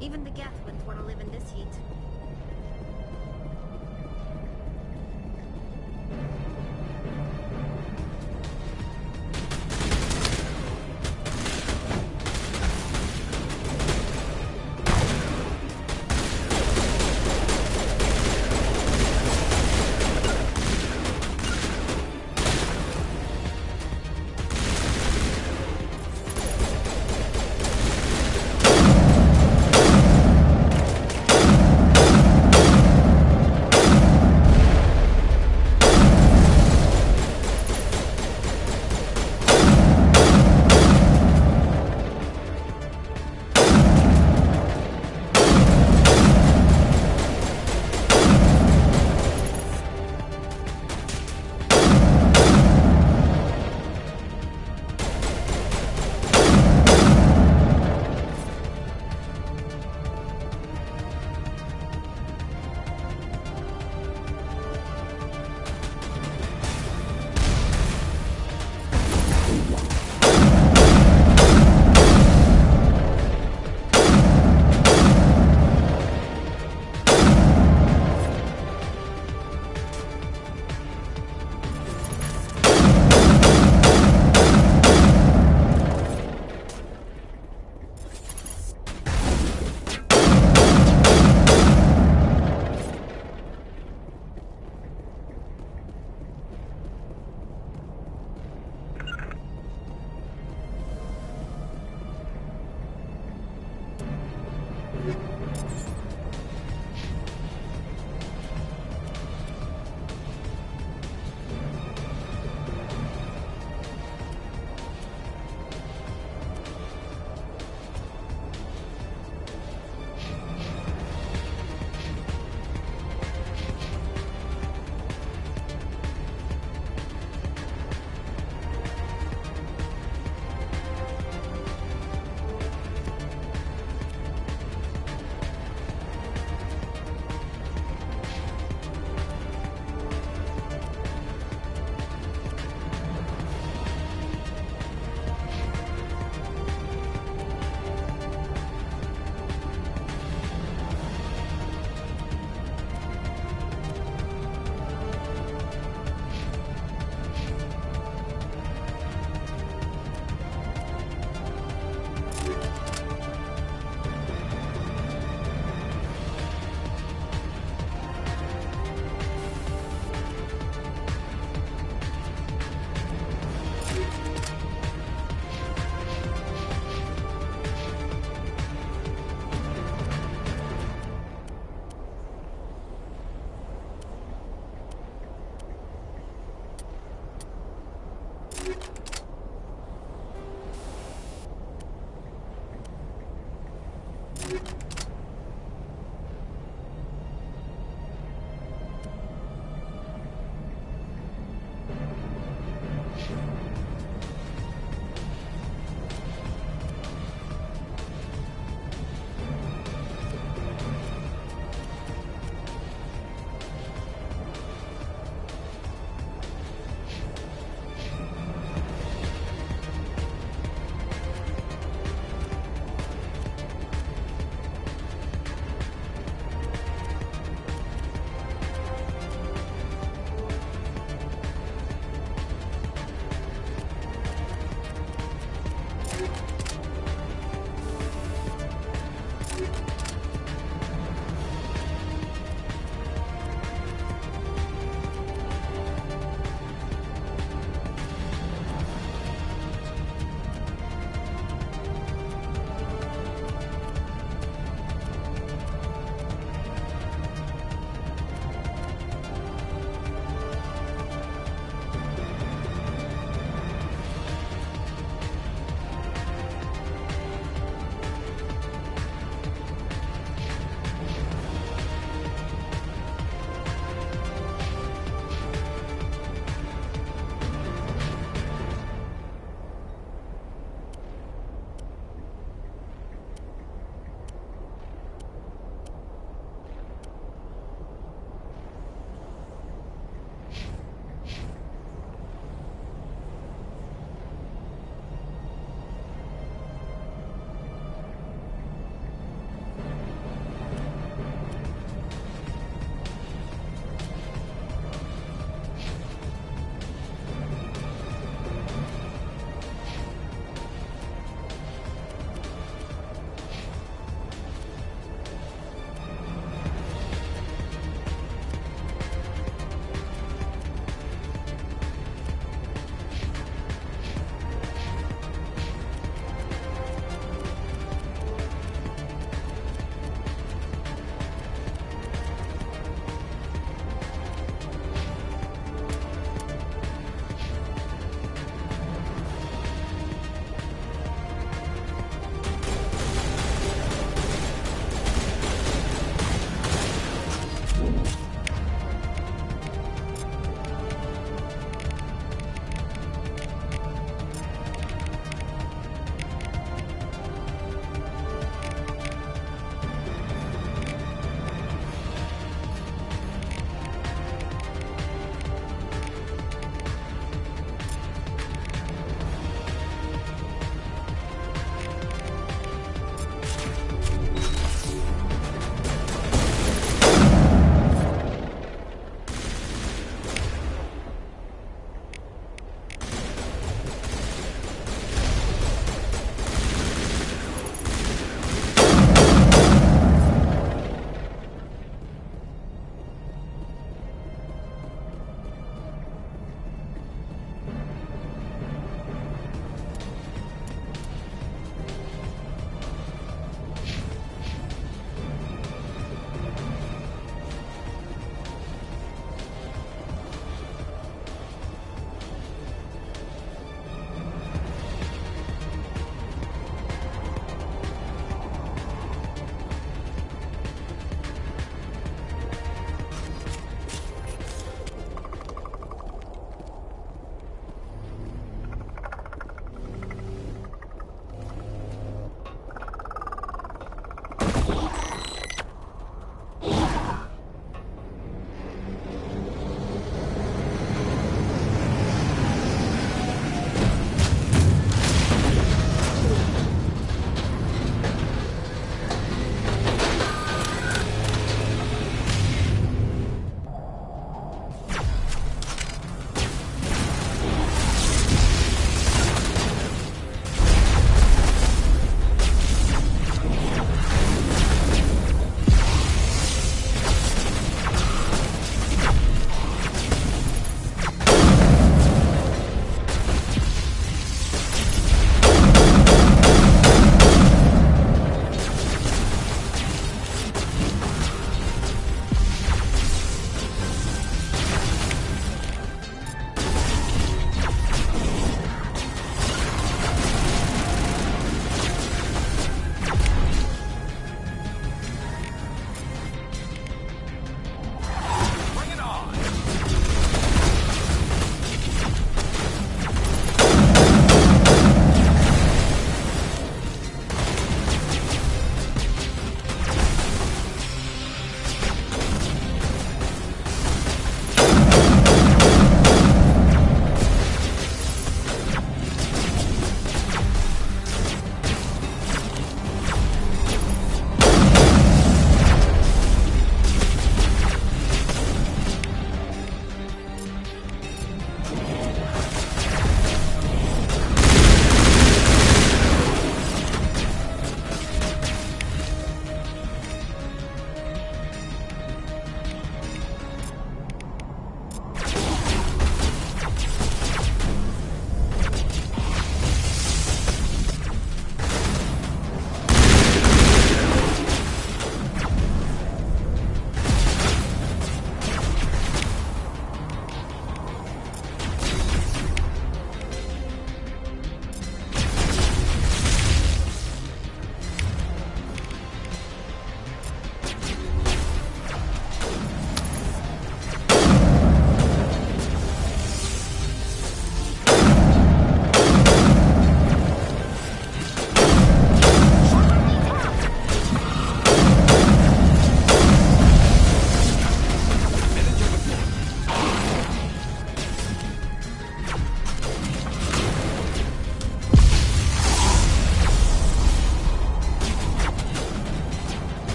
Even the Geth wouldn't want to live in this heat.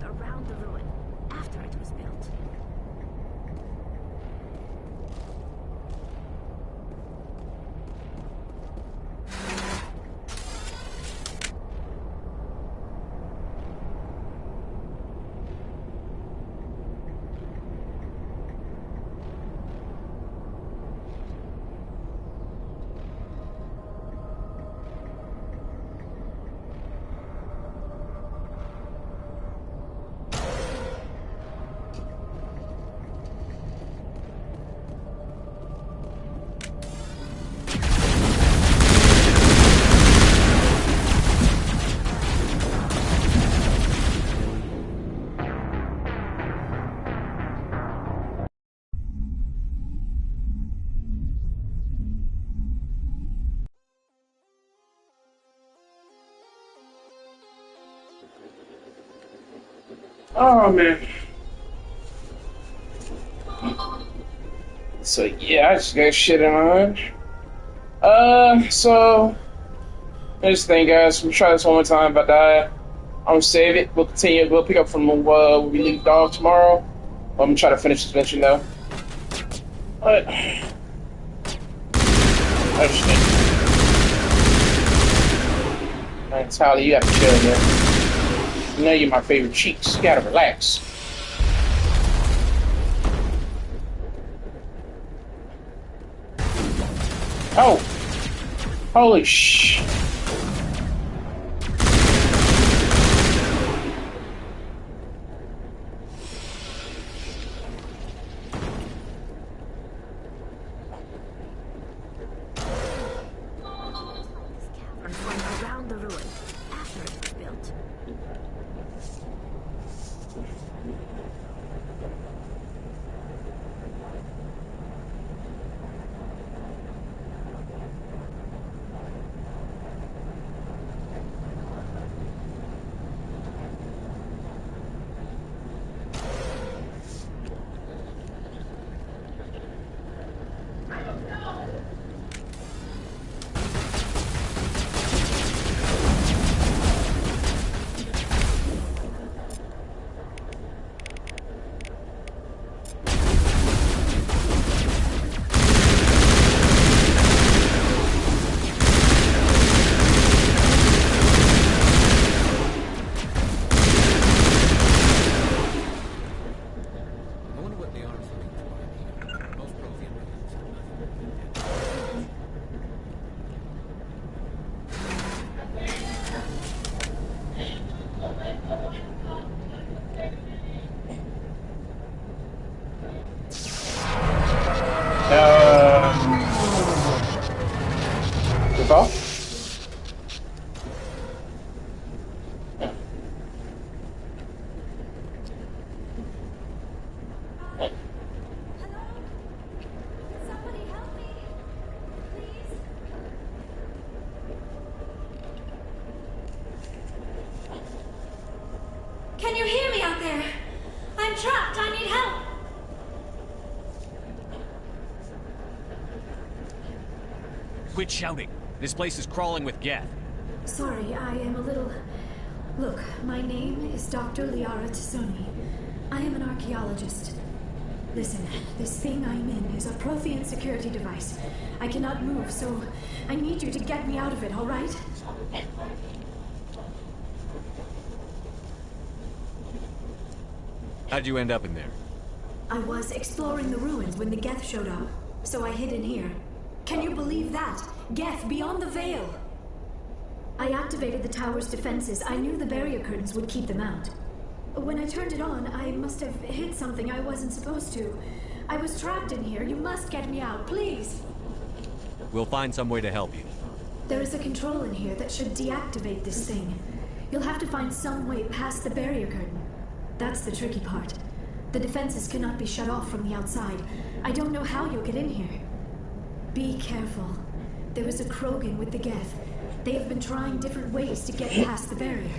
around the ruin after it was built. Oh man. So yeah, I just got shit in my head. So this thing, guys. We'll try this one more time. If I die, I'm gonna save it. We'll continue. We'll pick up from where we leave off tomorrow. I'm gonna try to finish this mission though. But I just man, Tyler, you have to chill here. You know you're my favorite cheeks. You gotta relax. Oh! Holy sh! Around the ruin after it was built. Goodbye. Can you hear me out there? I'm trapped. I need help. Quit shouting. This place is crawling with Geth. Sorry, I am a little... Look, my name is Dr. Liara Tassoni. I am an archaeologist. Listen, this thing I'm in is a Prothean security device. I cannot move, so I need you to get me out of it, all right? How'd you end up in there? I was exploring the ruins when the Geth showed up, so I hid in here. Can you believe that? Geth, beyond the veil! I activated the tower's defenses. I knew the barrier curtains would keep them out. When I turned it on, I must have hit something I wasn't supposed to. I was trapped in here. You must get me out, please! We'll find some way to help you. There is a control in here that should deactivate this thing. You'll have to find some way past the barrier curtain. That's the tricky part. The defenses cannot be shut off from the outside. I don't know how you'll get in here. Be careful. There is a Krogan with the Geth. They have been trying different ways to get past the barrier.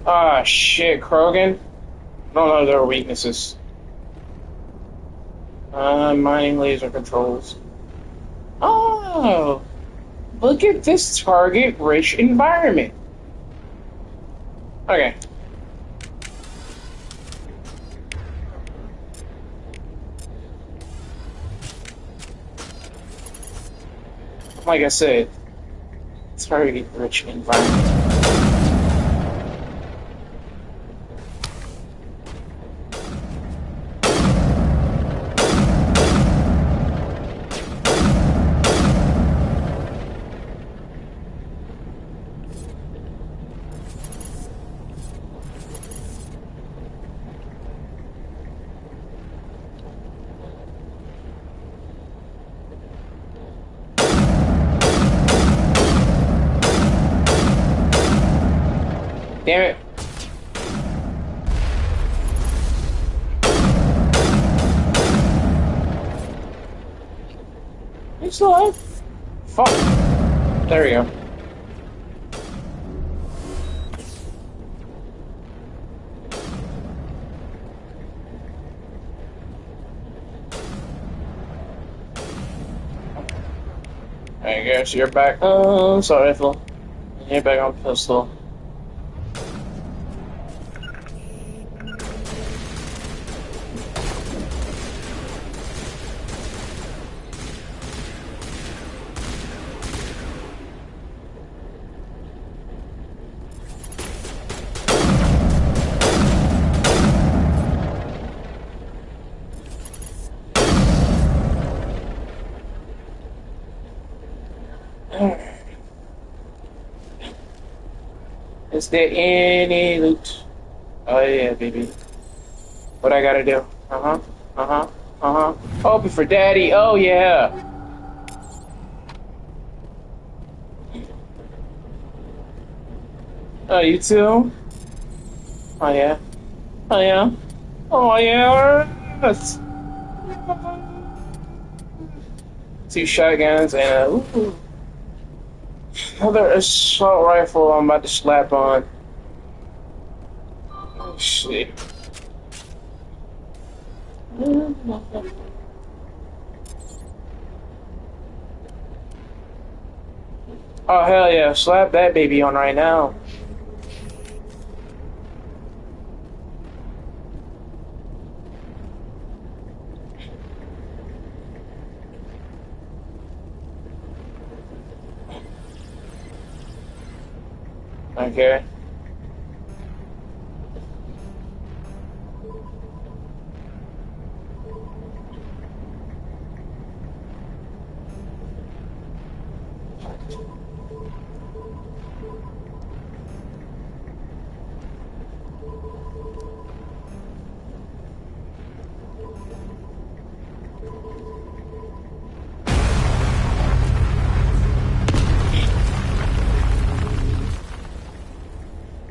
Ah, shit, Krogan. I don't know their weaknesses. Mining laser controls. Oh, look at this target-rich environment. Okay, like I said, it's very rich environment. Damn it. He's still alive? Fuck. There we go. I guess you're back. Oh, sorry, Phil. You're back on pistol. Is there any loot? Oh yeah, baby. What I gotta do? Open for daddy. Oh yeah. Oh, you too? Oh yeah. Oh yeah. Oh yeah. Yes. 2 shotguns and another assault rifle I'm about to slap on. Oh shit. Oh hell yeah, slap that baby on right now. Okay.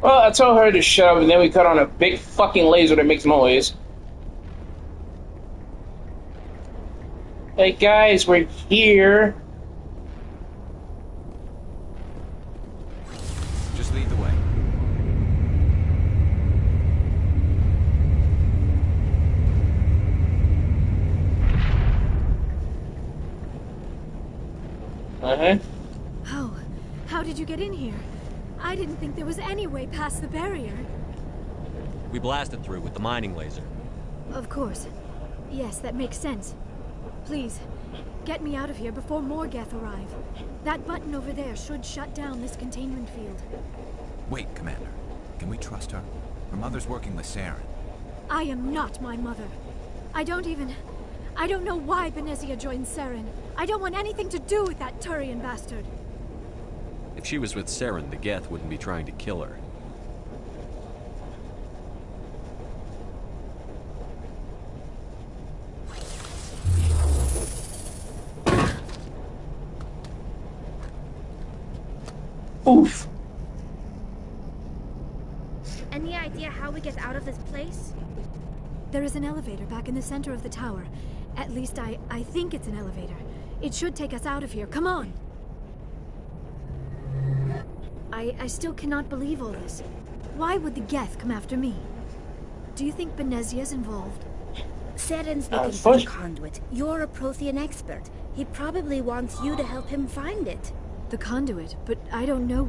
Well, I told her to shut up, and then we cut on a big fucking laser that makes noise. Hey guys, we're here. Just lead the way. How did you get in here? I didn't think there was any way past the barrier. We blasted through with the mining laser. Of course. Yes, that makes sense. Please, get me out of here before more Geth arrive. That button over there should shut down this containment field. Wait, Commander. Can we trust her? Her mother's working with Saren. I am not my mother. I don't know why Benezia joined Saren. I don't want anything to do with that Turian bastard. If she was with Saren, the Geth wouldn't be trying to kill her. Oof. Any idea how we get out of this place? There is an elevator back in the center of the tower. At least I think it's an elevator. It should take us out of here. Come on! I still cannot believe all this. Why would the Geth come after me? Do you think Benezia's involved? Saren's looking for the conduit. You're a Prothean expert. He probably wants you to help him find it. The conduit? But I don't know.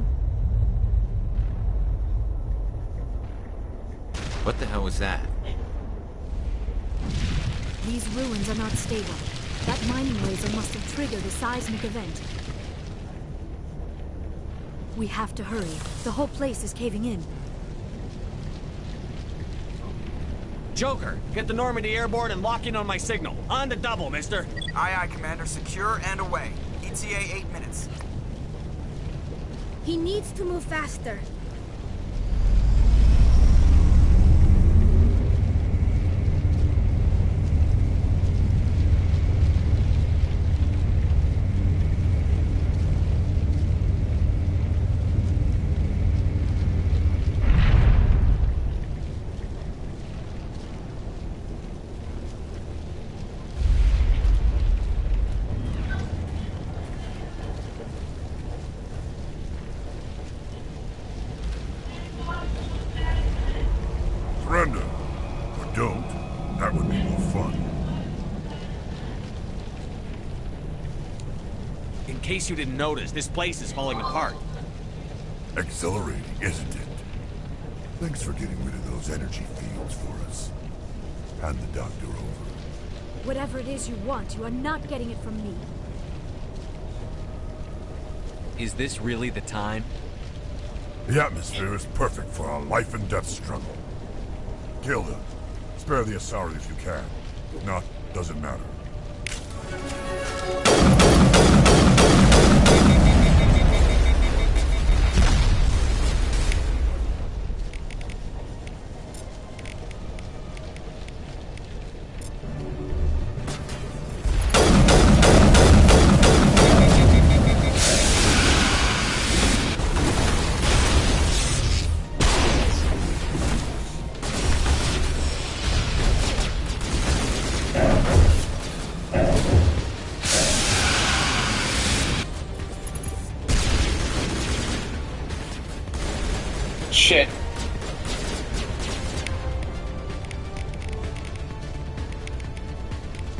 What the hell was that? These ruins are not stable. That mining laser must have triggered a seismic event. We have to hurry. The whole place is caving in. Joker, get the Normandy airborne and lock in on my signal. On the double, mister. Aye, aye, Commander. Secure and away. ETA 8 minutes. He needs to move faster. Surrender. Or don't. That would be more fun. In case you didn't notice, this place is falling apart. Exhilarating, isn't it? Thanks for getting rid of those energy fields for us. Hand the doctor over. Whatever it is you want, you are not getting it from me. Is this really the time? The atmosphere is perfect for a life and death struggle. Kill them. Spare the Asari if you can. If not, doesn't matter. Shit.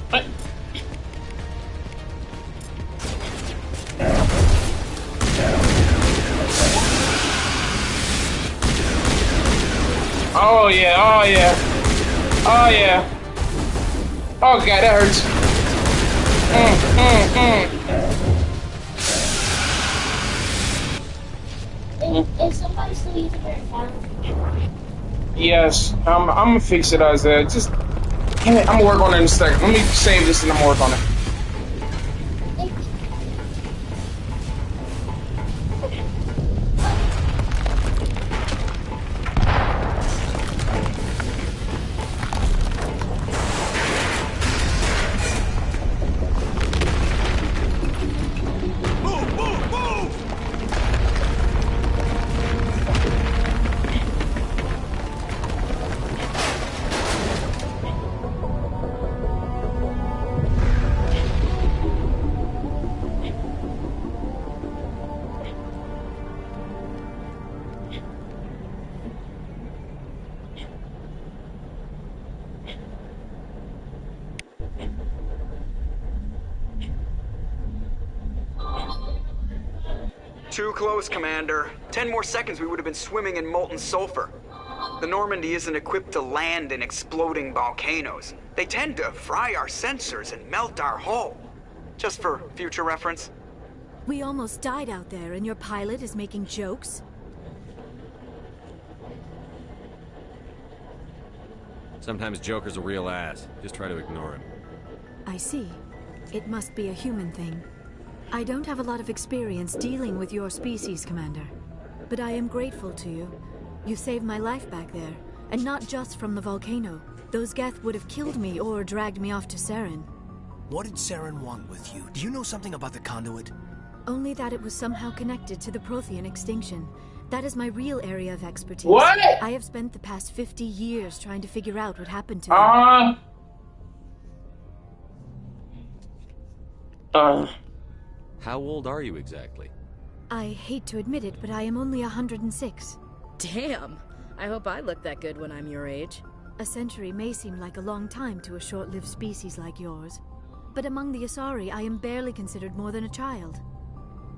What? Oh yeah, oh yeah. Oh yeah. Oh god, that hurts. Is somebody still using their account? Yes, I'm gonna fix it as a just. Damn it, I'm gonna work on it in a second. Let me save this and I'm gonna work on it. Too close, Commander. 10 more seconds we would have been swimming in molten sulfur. The Normandy isn't equipped to land in exploding volcanoes. They tend to fry our sensors and melt our hull. Just for future reference. We almost died out there, and your pilot is making jokes? Sometimes Joker's a real ass. Just try to ignore him. I see. It must be a human thing. I don't have a lot of experience dealing with your species, Commander. But I am grateful to you. You saved my life back there, and not just from the volcano. Those Geth would have killed me or dragged me off to Saren. What did Saren want with you? Do you know something about the conduit? Only that it was somehow connected to the Prothean extinction. That is my real area of expertise. What? I have spent the past 50 years trying to figure out what happened to them. How old are you exactly? I hate to admit it, but I am only 106. Damn! I hope I look that good when I'm your age. A century may seem like a long time to a short-lived species like yours. But among the Asari, I am barely considered more than a child.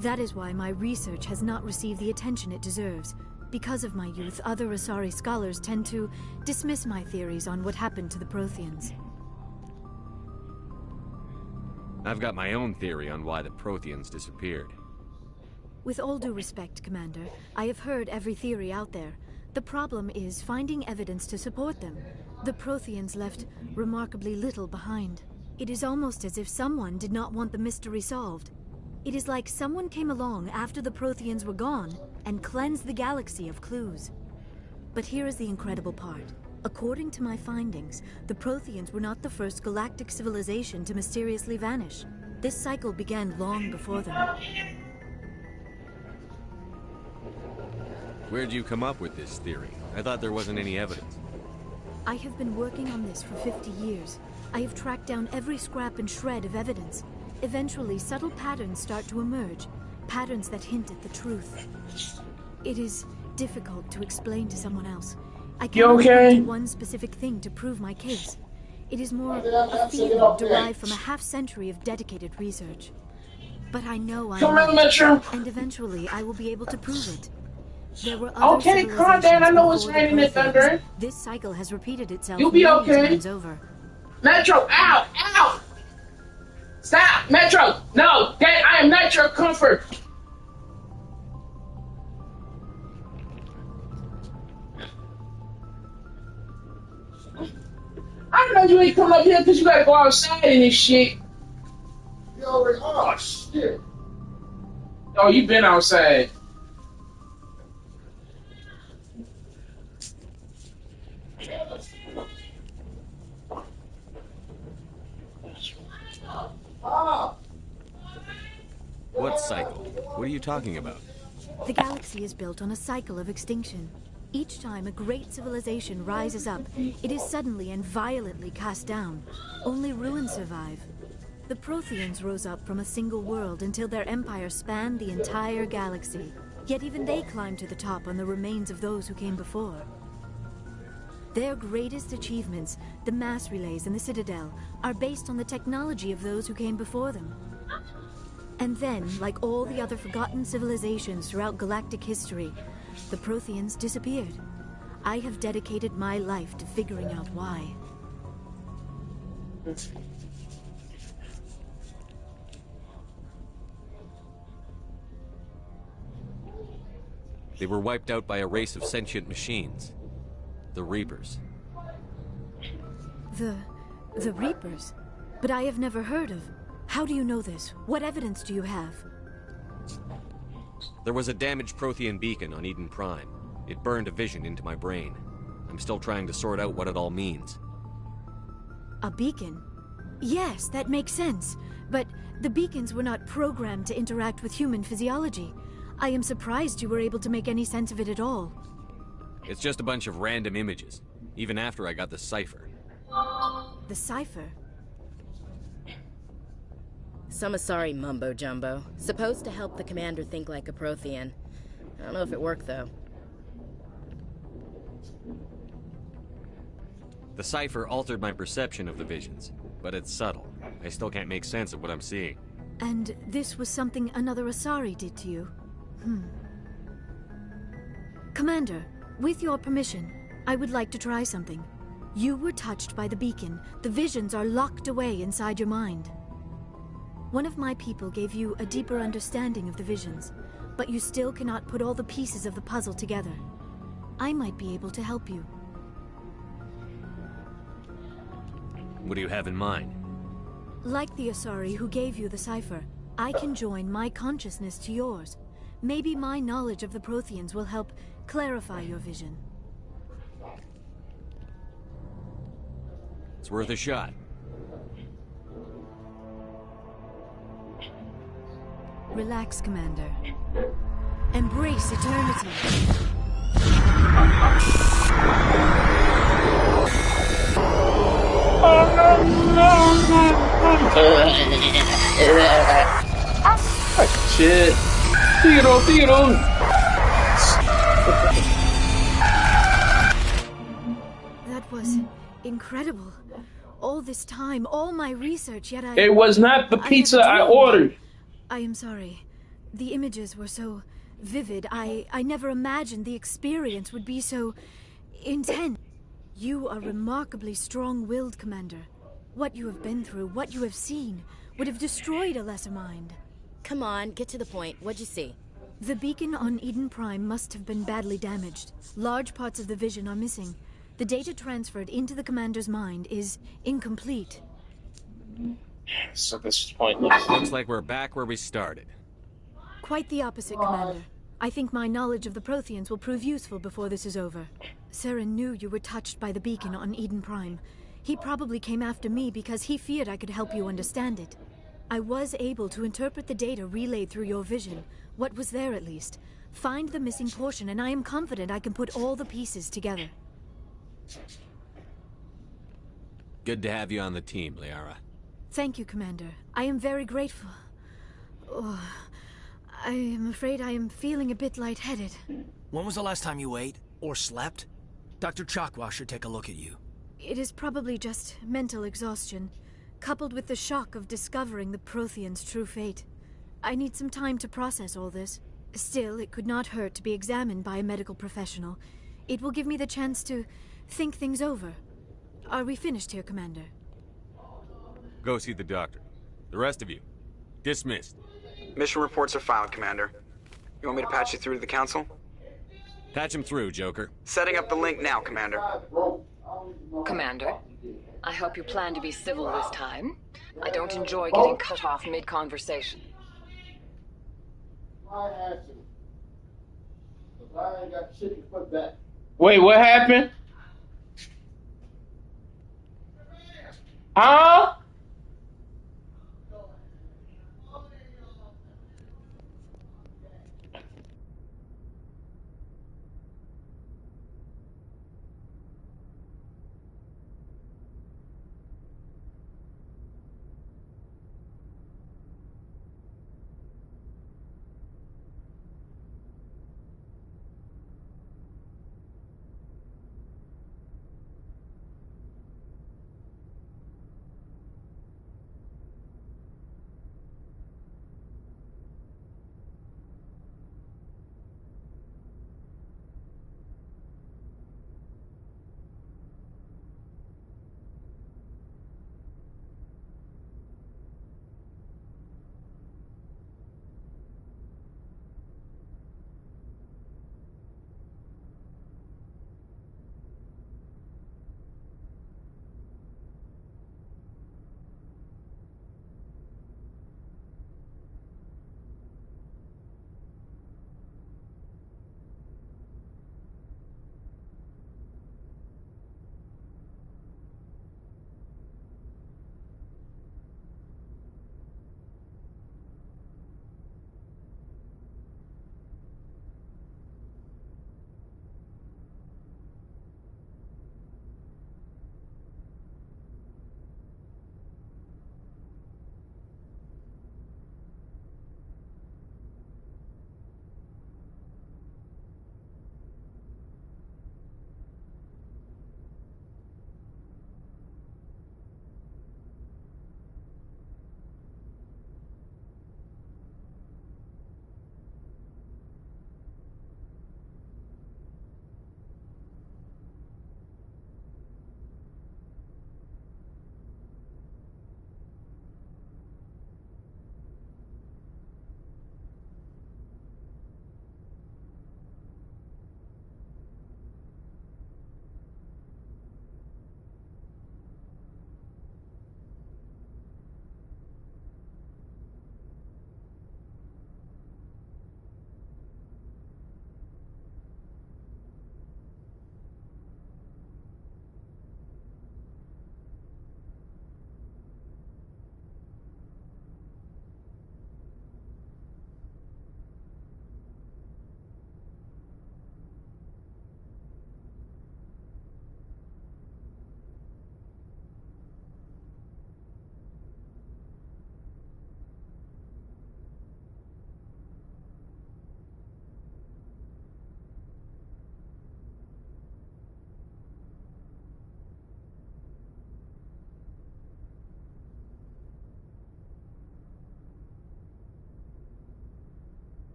That is why my research has not received the attention it deserves. Because of my youth, other Asari scholars tend to dismiss my theories on what happened to the Protheans. I've got my own theory on why the Protheans disappeared. With all due respect, Commander, I have heard every theory out there. The problem is finding evidence to support them. The Protheans left remarkably little behind. It is almost as if someone did not want the mystery solved. It is like someone came along after the Protheans were gone and cleansed the galaxy of clues. But here is the incredible part. According to my findings, the Protheans were not the first galactic civilization to mysteriously vanish. This cycle began long before them. Where'd you come up with this theory? I thought there wasn't any evidence. I have been working on this for 50 years. I have tracked down every scrap and shred of evidence. Eventually, subtle patterns start to emerge, patterns that hint at the truth. It is difficult to explain to someone else. I cannot point to one specific thing to prove my case. It is more a feeling derived from a half-century of dedicated research. But I know I might, and eventually I will be able to prove it. There were other okay, calm down. I know it's raining and thundering. This cycle has repeated itself You'll be okay. times over. Metro, ow, ow! Stop, Metro! No, that I am not your comfort. I know you ain't coming up here because you gotta go outside and this shit. You already are. Shit. Oh, you been outside. What cycle? What are you talking about? The galaxy is built on a cycle of extinction. Each time a great civilization rises up, it is suddenly and violently cast down. Only ruins survive. The Protheans rose up from a single world until their empire spanned the entire galaxy. Yet even they climbed to the top on the remains of those who came before. Their greatest achievements, the mass relays and the Citadel, are based on the technology of those who came before them. And then, like all the other forgotten civilizations throughout galactic history, the Protheans disappeared. I have dedicated my life to figuring out why. They were wiped out by a race of sentient machines. The Reapers. The Reapers? But I have never heard of. How do you know this? What evidence do you have? There was a damaged Prothean beacon on Eden Prime. It burned a vision into my brain. I'm still trying to sort out what it all means. A beacon? Yes, that makes sense. But the beacons were not programmed to interact with human physiology. I am surprised you were able to make any sense of it at all. It's just a bunch of random images, even after I got the cipher. The cipher? Some Asari mumbo-jumbo. Supposed to help the commander think like a Prothean. I don't know if it worked, though. The cipher altered my perception of the visions, but it's subtle. I still can't make sense of what I'm seeing. And this was something another Asari did to you? Commander, with your permission, I would like to try something. You were touched by the beacon. The visions are locked away inside your mind. One of my people gave you a deeper understanding of the visions, but you still cannot put all the pieces of the puzzle together. I might be able to help you. What do you have in mind? Like the Asari who gave you the cipher, I can join my consciousness to yours. Maybe my knowledge of the Protheans will help clarify your vision. It's worth a shot. Relax, Commander. Embrace eternity. Shit. Tiro. That was incredible. All this time, all my research, yet I... It was not the pizza I ordered. I am sorry. The images were so vivid. I never imagined the experience would be so intense. You are remarkably strong-willed, Commander. What you have been through, what you have seen, would have destroyed a lesser mind. Come on, get to the point. What'd you see? The beacon on Eden Prime must have been badly damaged. Large parts of the vision are missing. The data transferred into the commander's mind is incomplete. So this is pointless. Looks like we're back where we started. Quite the opposite, Commander. I think my knowledge of the Protheans will prove useful before this is over. Saren knew you were touched by the beacon on Eden Prime. He probably came after me because he feared I could help you understand it. I was able to interpret the data relayed through your vision, what was there at least. Find the missing portion, and I am confident I can put all the pieces together. Good to have you on the team, Liara. Thank you, Commander. I am very grateful. Oh, I am afraid I am feeling a bit lightheaded. When was the last time you ate? Or slept? Dr. Chakwa should take a look at you. It is probably just mental exhaustion, coupled with the shock of discovering the Protheans' true fate. I need some time to process all this. Still, it could not hurt to be examined by a medical professional. It will give me the chance to think things over. Are we finished here, Commander? Go see the doctor. The rest of you, dismissed. Mission reports are filed, Commander. You want me to patch you through to the Council? Patch him through, Joker. Setting up the link now, Commander. Commander, I hope you plan to be civil this time. I don't enjoy getting cut off mid-conversation. Wait, what happened? Huh?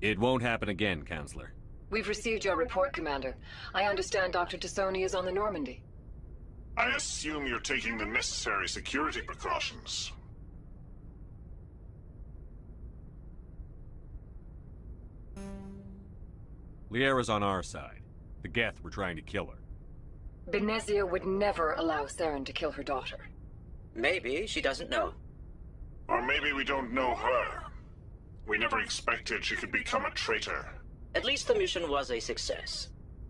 It won't happen again, Counselor. We've received your report, Commander. I understand Dr. Tassoni is on the Normandy. I assume you're taking the necessary security precautions. Liara's on our side. The Geth were trying to kill her. Benezia would never allow Saren to kill her daughter. Maybe she doesn't know. Or maybe we don't know her. We never expected she could become a traitor. At least the mission was a success.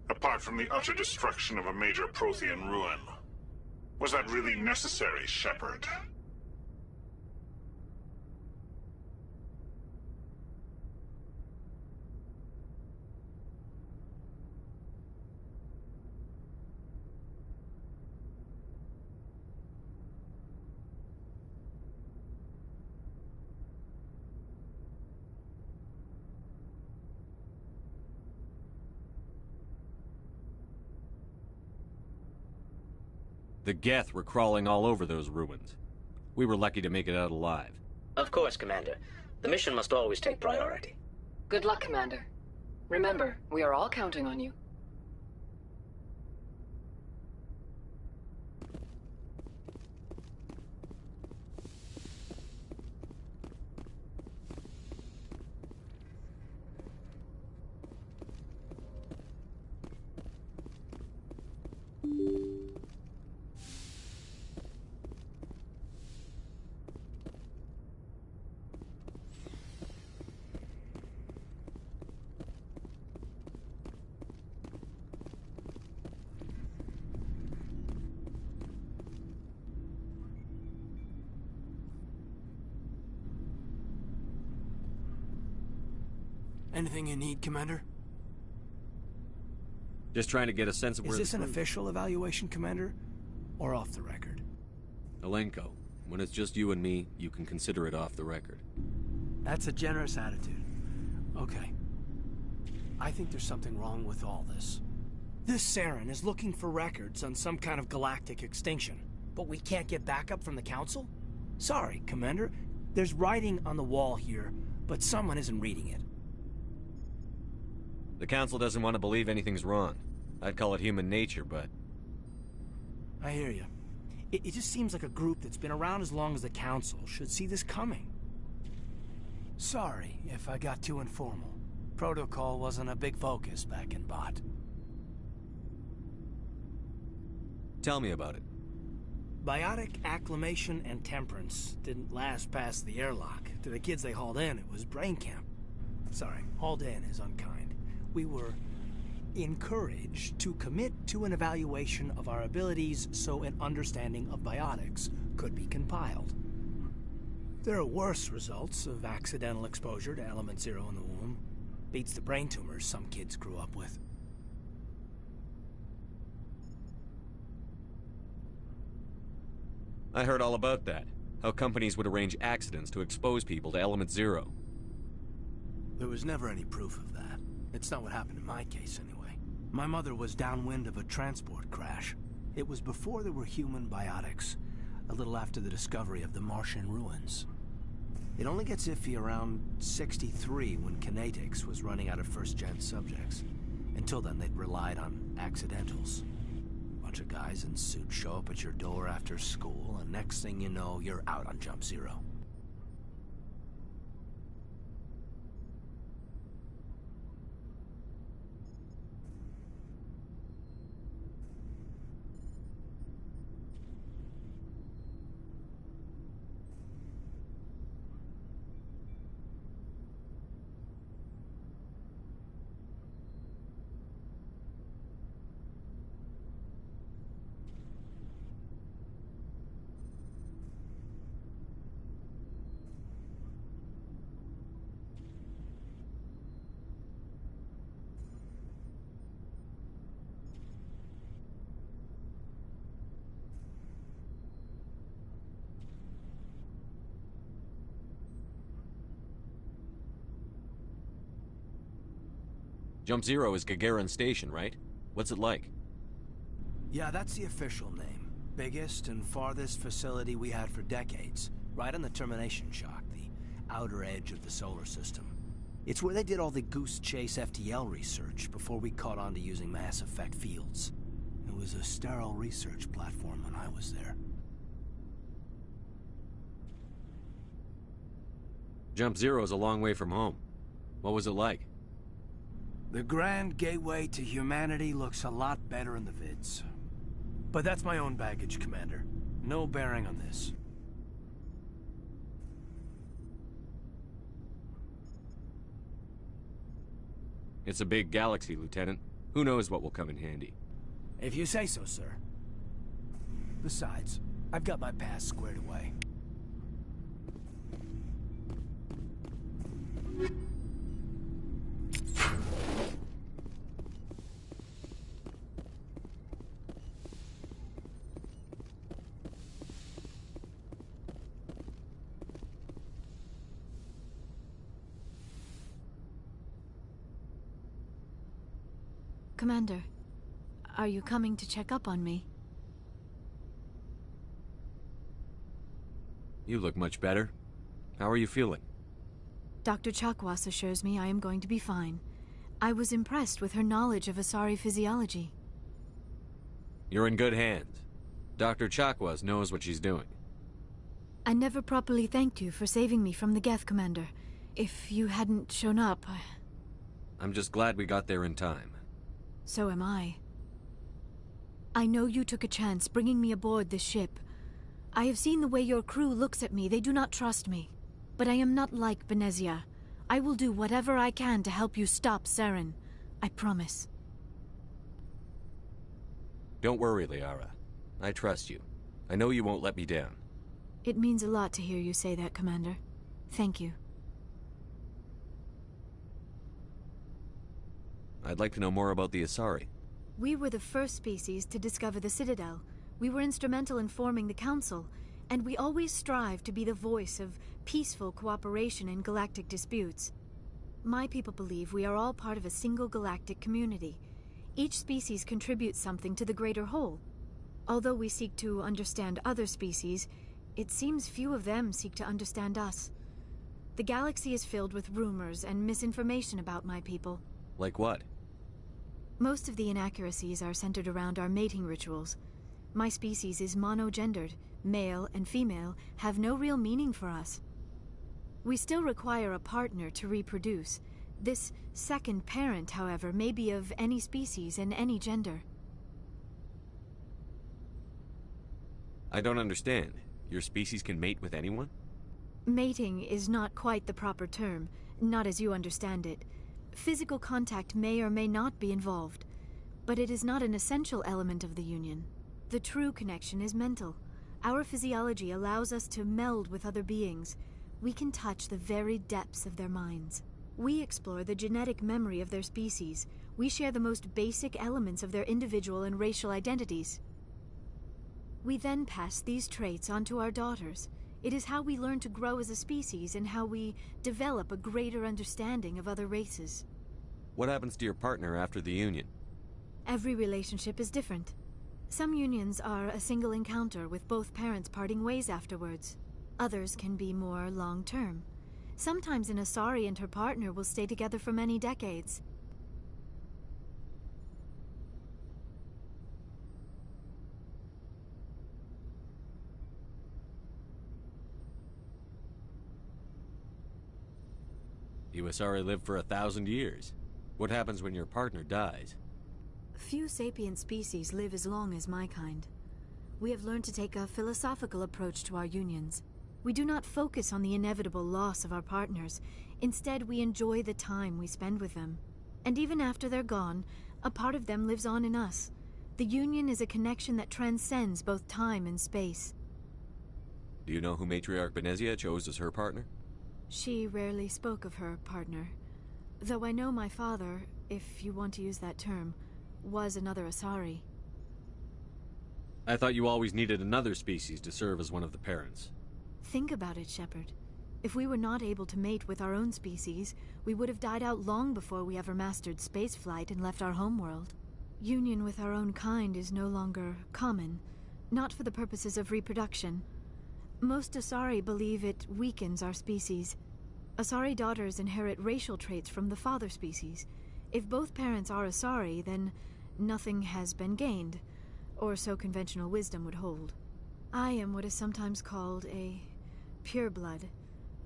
Apart from the utter destruction of a major Prothean ruin. Was that really necessary, Shepard? The Geth were crawling all over those ruins. We were lucky to make it out alive. Of course, Commander. The mission must always take priority. Good luck, Commander. Remember, we are all counting on you. Anything you need, Commander? Just trying to get a sense of where... Is this an official evaluation, Commander? Or off the record? Alenko, when it's just you and me, you can consider it off the record. That's a generous attitude. Okay. I think there's something wrong with all this. This Saren is looking for records on some kind of galactic extinction. But we can't get backup from the Council? Sorry, Commander. There's writing on the wall here, but someone isn't reading it. The Council doesn't want to believe anything's wrong. I'd call it human nature, but... I hear you. It just seems like a group that's been around as long as the Council should see this coming. Sorry if I got too informal. Protocol wasn't a big focus back in Bot. Tell me about it. Biotic acclimation and temperance didn't last past the airlock. To the kids they hauled in, it was brain camp. Sorry, hauled in is unkind. We were encouraged to commit to an evaluation of our abilities so an understanding of biotics could be compiled. There are worse results of accidental exposure to element 0 in the womb. Beats the brain tumors some kids grew up with. I heard all about that. How companies would arrange accidents to expose people to element 0. There was never any proof of that. It's not what happened in my case, anyway. My mother was downwind of a transport crash. It was before there were human biotics, a little after the discovery of the Martian ruins. It only gets iffy around 63 when Kinetics was running out of first-gen subjects. Until then, they'd relied on accidentals. Bunch of guys in suits show up at your door after school, and next thing you know, you're out on Jump Zero. Jump Zero is Gagarin Station, right? What's it like? Yeah, that's the official name. Biggest and farthest facility we had for decades. Right on the termination shock, the outer edge of the solar system. It's where they did all the Goose Chase FTL research before we caught on to using mass effect fields. It was a sterile research platform when I was there. Jump Zero's a long way from home. What was it like? The grand gateway to humanity looks a lot better in the vids. But that's my own baggage, Commander. No bearing on this. It's a big galaxy, Lieutenant. Who knows what will come in handy? If you say so, sir. Besides, I've got my past squared away. Commander, are you coming to check up on me? You look much better. How are you feeling? Dr. Chakwas assures me I am going to be fine. I was impressed with her knowledge of Asari physiology. You're in good hands. Dr. Chakwas knows what she's doing. I never properly thanked you for saving me from the Geth, Commander. If you hadn't shown up, I'm just glad we got there in time. So am I. I know you took a chance bringing me aboard this ship. I have seen the way your crew looks at me. They do not trust me. But I am not like Benezia. I will do whatever I can to help you stop Saren. I promise. Don't worry, Liara. I trust you. I know you won't let me down. It means a lot to hear you say that, Commander. Thank you. I'd like to know more about the Asari. We were the first species to discover the Citadel. We were instrumental in forming the Council, and we always strive to be the voice of peaceful cooperation in galactic disputes. My people believe we are all part of a single galactic community. Each species contributes something to the greater whole. Although we seek to understand other species, it seems few of them seek to understand us. The galaxy is filled with rumors and misinformation about my people. Like what? Most of the inaccuracies are centered around our mating rituals. My species is monogendered. Male and female have no real meaning for us. We still require a partner to reproduce. This second parent, however, may be of any species and any gender. I don't understand. Your species can mate with anyone? Mating is not quite the proper term, not as you understand it. Physical contact may or may not be involved, but it is not an essential element of the union. The true connection is mental. Our physiology allows us to meld with other beings. We can touch the very depths of their minds. We explore the genetic memory of their species. We share the most basic elements of their individual and racial identities. We then pass these traits on to our daughters. It is how we learn to grow as a species and how we develop a greater understanding of other races. What happens to your partner after the union? Every relationship is different. Some unions are a single encounter with both parents parting ways afterwards. Others can be more long-term. Sometimes an Asari and her partner will stay together for many decades. You Asari live for 1,000 years. What happens when your partner dies? Few sapient species live as long as my kind. We have learned to take a philosophical approach to our unions. We do not focus on the inevitable loss of our partners. Instead, we enjoy the time we spend with them. And even after they're gone, a part of them lives on in us. The union is a connection that transcends both time and space. Do you know who Matriarch Benezia chose as her partner? She rarely spoke of her partner. Though I know my father, if you want to use that term, was another Asari. I thought you always needed another species to serve as one of the parents. Think about it, Shepard. If we were not able to mate with our own species, we would have died out long before we ever mastered spaceflight and left our homeworld. Union with our own kind is no longer common, not for the purposes of reproduction. Most Asari believe it weakens our species. Asari daughters inherit racial traits from the father species. If both parents are Asari, then nothing has been gained, or so conventional wisdom would hold. I am what is sometimes called a pureblood,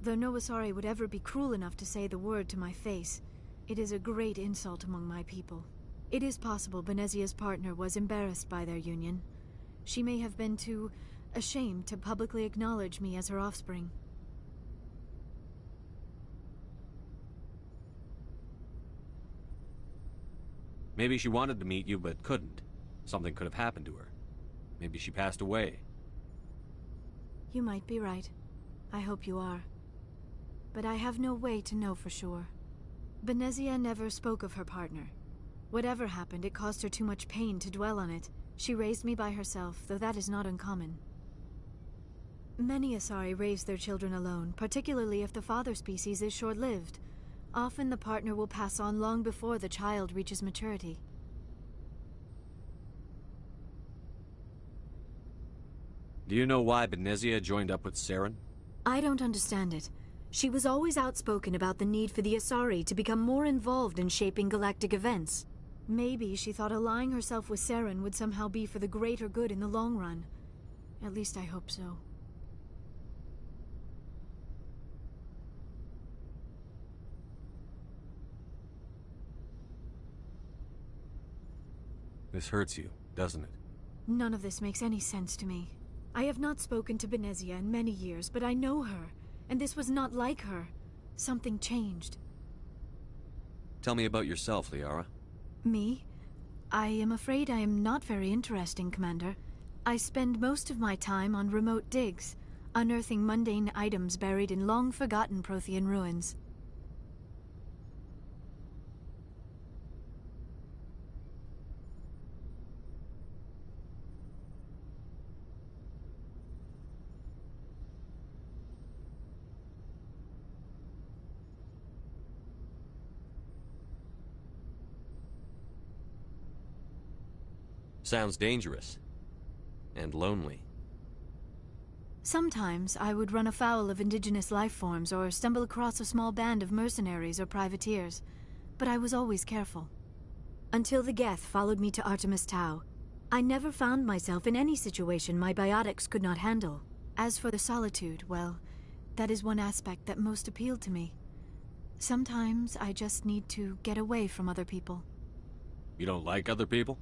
though no Asari would ever be cruel enough to say the word to my face. It is a great insult among my people. It is possible Benezia's partner was embarrassed by their union. She may have been too ashamed to publicly acknowledge me as her offspring. Maybe she wanted to meet you, but couldn't. Something could have happened to her. Maybe she passed away. You might be right. I hope you are. But I have no way to know for sure. Benezia never spoke of her partner. Whatever happened, it caused her too much pain to dwell on it. She raised me by herself, though that is not uncommon. Many Asari raise their children alone, particularly if the father species is short-lived. Often the partner will pass on long before the child reaches maturity. Do you know why Benezia joined up with Saren? I don't understand it. She was always outspoken about the need for the Asari to become more involved in shaping galactic events. Maybe she thought allying herself with Saren would somehow be for the greater good in the long run. At least I hope so. This hurts you, doesn't it? None of this makes any sense to me. I have not spoken to Benezia in many years, but I know her, and this was not like her. Something changed. Tell me about yourself, Liara. Me? I am afraid I am not very interesting, Commander. I spend most of my time on remote digs, unearthing mundane items buried in long-forgotten Prothean ruins. Sounds dangerous. And lonely. Sometimes I would run afoul of indigenous life forms or stumble across a small band of mercenaries or privateers, but I was always careful. Until the Geth followed me to Artemis Tau, I never found myself in any situation my biotics could not handle. As for the solitude, well, that is one aspect that most appealed to me. Sometimes I just need to get away from other people. You don't like other people?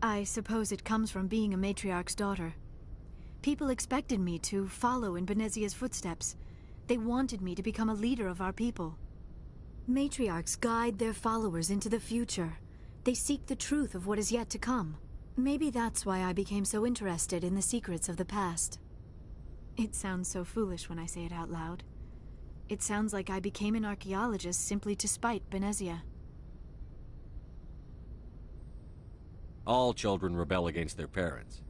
I suppose it comes from being a matriarch's daughter. People expected me to follow in Benezia's footsteps. They wanted me to become a leader of our people. Matriarchs guide their followers into the future. They seek the truth of what is yet to come. Maybe that's why I became so interested in the secrets of the past. It sounds so foolish when I say it out loud. It sounds like I became an archaeologist simply to spite Benezia. All children rebel against their parents.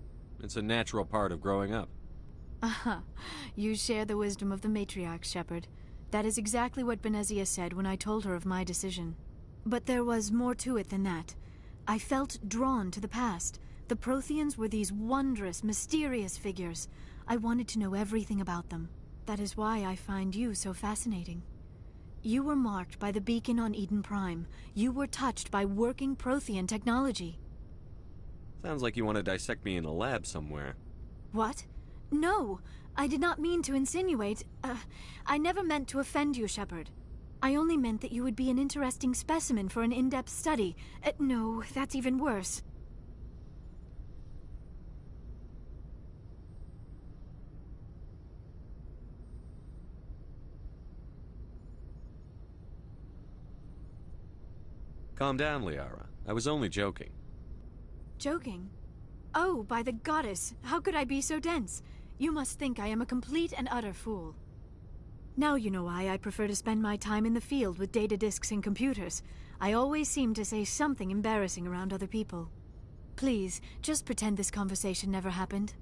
It's a natural part of growing up. Aha, you share the wisdom of the matriarch, Shepard. That is exactly what Benezia said when I told her of my decision. But there was more to it than that. I felt drawn to the past. The Protheans were these wondrous, mysterious figures. I wanted to know everything about them. That is why I find you so fascinating. You were marked by the beacon on Eden Prime. You were touched by working Prothean technology. Sounds like you want to dissect me in a lab somewhere. What? No! I did not mean to insinuate. I never meant to offend you, Shepard. I only meant that you would be an interesting specimen for an in-depth study. No, that's even worse. Calm down, Liara. I was only joking. Joking? Oh, by the goddess, how could I be so dense? You must think I am a complete and utter fool. Now you know why I prefer to spend my time in the field with data disks and computers. I always seem to say something embarrassing around other people. Please, just pretend this conversation never happened.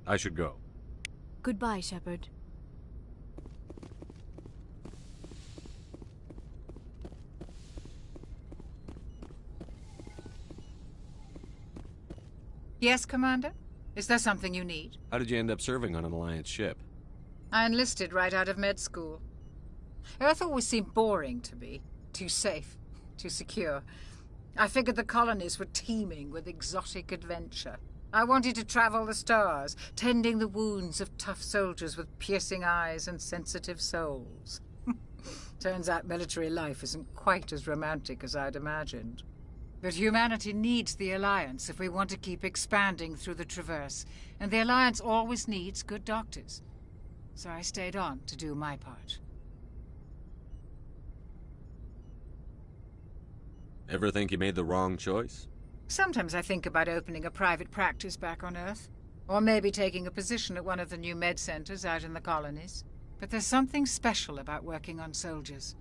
I should go. Goodbye, Shepard. Yes, Commander? Is there something you need? How did you end up serving on an Alliance ship? I enlisted right out of med school. Earth always seemed boring to me. Too safe, too secure. I figured the colonies were teeming with exotic adventure. I wanted to travel the stars, tending the wounds of tough soldiers with piercing eyes and sensitive souls. Turns out military life isn't quite as romantic as I'd imagined. But humanity needs the Alliance if we want to keep expanding through the Traverse, and the Alliance always needs good doctors. So I stayed on to do my part. Ever think you made the wrong choice? Sometimes I think about opening a private practice back on Earth, or maybe taking a position at one of the new med centers out in the colonies. But there's something special about working on soldiers.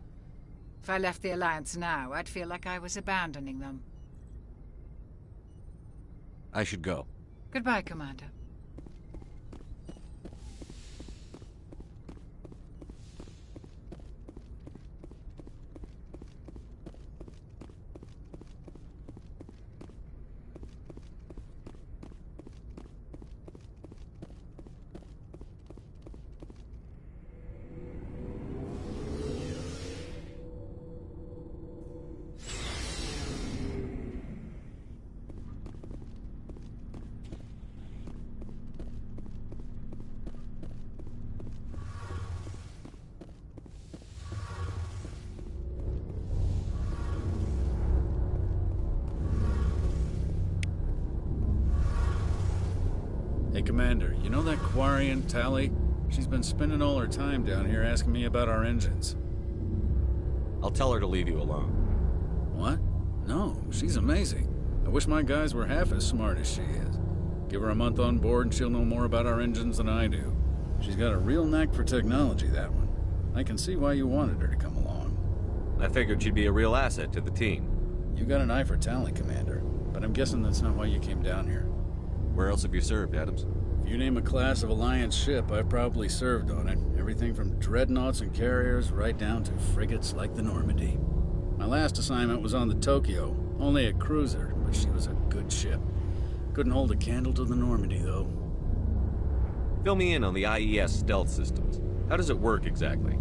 If I left the Alliance now, I'd feel like I was abandoning them. I should go. Goodbye, Commander. Hey, Commander, you know that Quarian, Tally? She's been spending all her time down here asking me about our engines. I'll tell her to leave you alone. What? No, she's amazing. I wish my guys were half as smart as she is. Give her a month on board and she'll know more about our engines than I do. She's got a real knack for technology, that one. I can see why you wanted her to come along. I figured she'd be a real asset to the team. You got an eye for Tally, Commander, but I'm guessing that's not why you came down here. Where else have you served, Adams? If you name a class of Alliance ship, I've probably served on it. Everything from dreadnoughts and carriers right down to frigates like the Normandy. My last assignment was on the Tokyo, only a cruiser, but she was a good ship. Couldn't hold a candle to the Normandy, though. Fill me in on the IES stealth systems. How does it work exactly?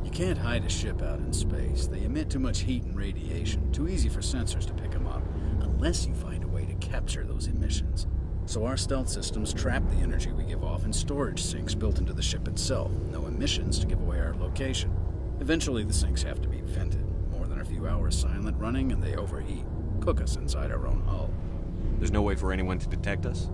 You can't hide a ship out in space. They emit too much heat and radiation. Too easy for sensors to pick them up, unless you find a way to capture those emissions. So our stealth systems trap the energy we give off in storage sinks built into the ship itself. No emissions to give away our location. Eventually the sinks have to be vented. More than a few hours silent running and they overheat. Cook us inside our own hull. There's no way for anyone to detect us?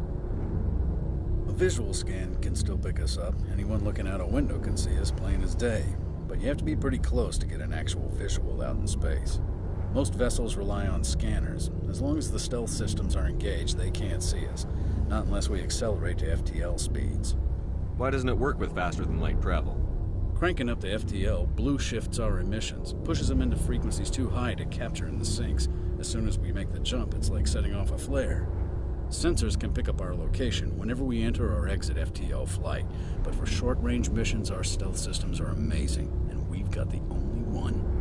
A visual scan can still pick us up. Anyone looking out a window can see us plain as day. But you have to be pretty close to get an actual visual out in space. Most vessels rely on scanners. As long as the stealth systems are engaged, they can't see us. Not unless we accelerate to FTL speeds. Why doesn't it work with faster-than-light travel? Cranking up the FTL blue shifts our emissions, pushes them into frequencies too high to capture in the sinks. As soon as we make the jump, it's like setting off a flare. Sensors can pick up our location whenever we enter or exit FTL flight, but for short-range missions, our stealth systems are amazing, and we've got the only one.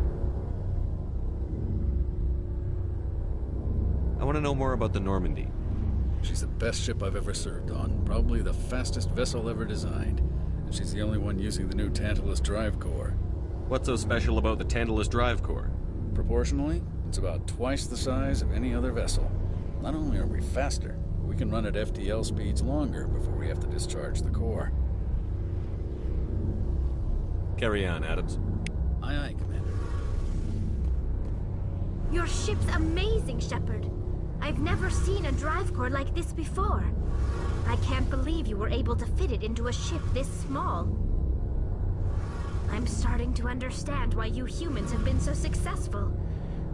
I want to know more about the Normandy. She's the best ship I've ever served on, probably the fastest vessel ever designed. And she's the only one using the new Tantalus drive core. What's so special about the Tantalus drive core? Proportionally, it's about twice the size of any other vessel. Not only are we faster, but we can run at FTL speeds longer before we have to discharge the core. Carry on, Adams. Aye, aye, Commander. Your ship's amazing, Shepard. I've never seen a drive core like this before. I can't believe you were able to fit it into a ship this small. I'm starting to understand why you humans have been so successful.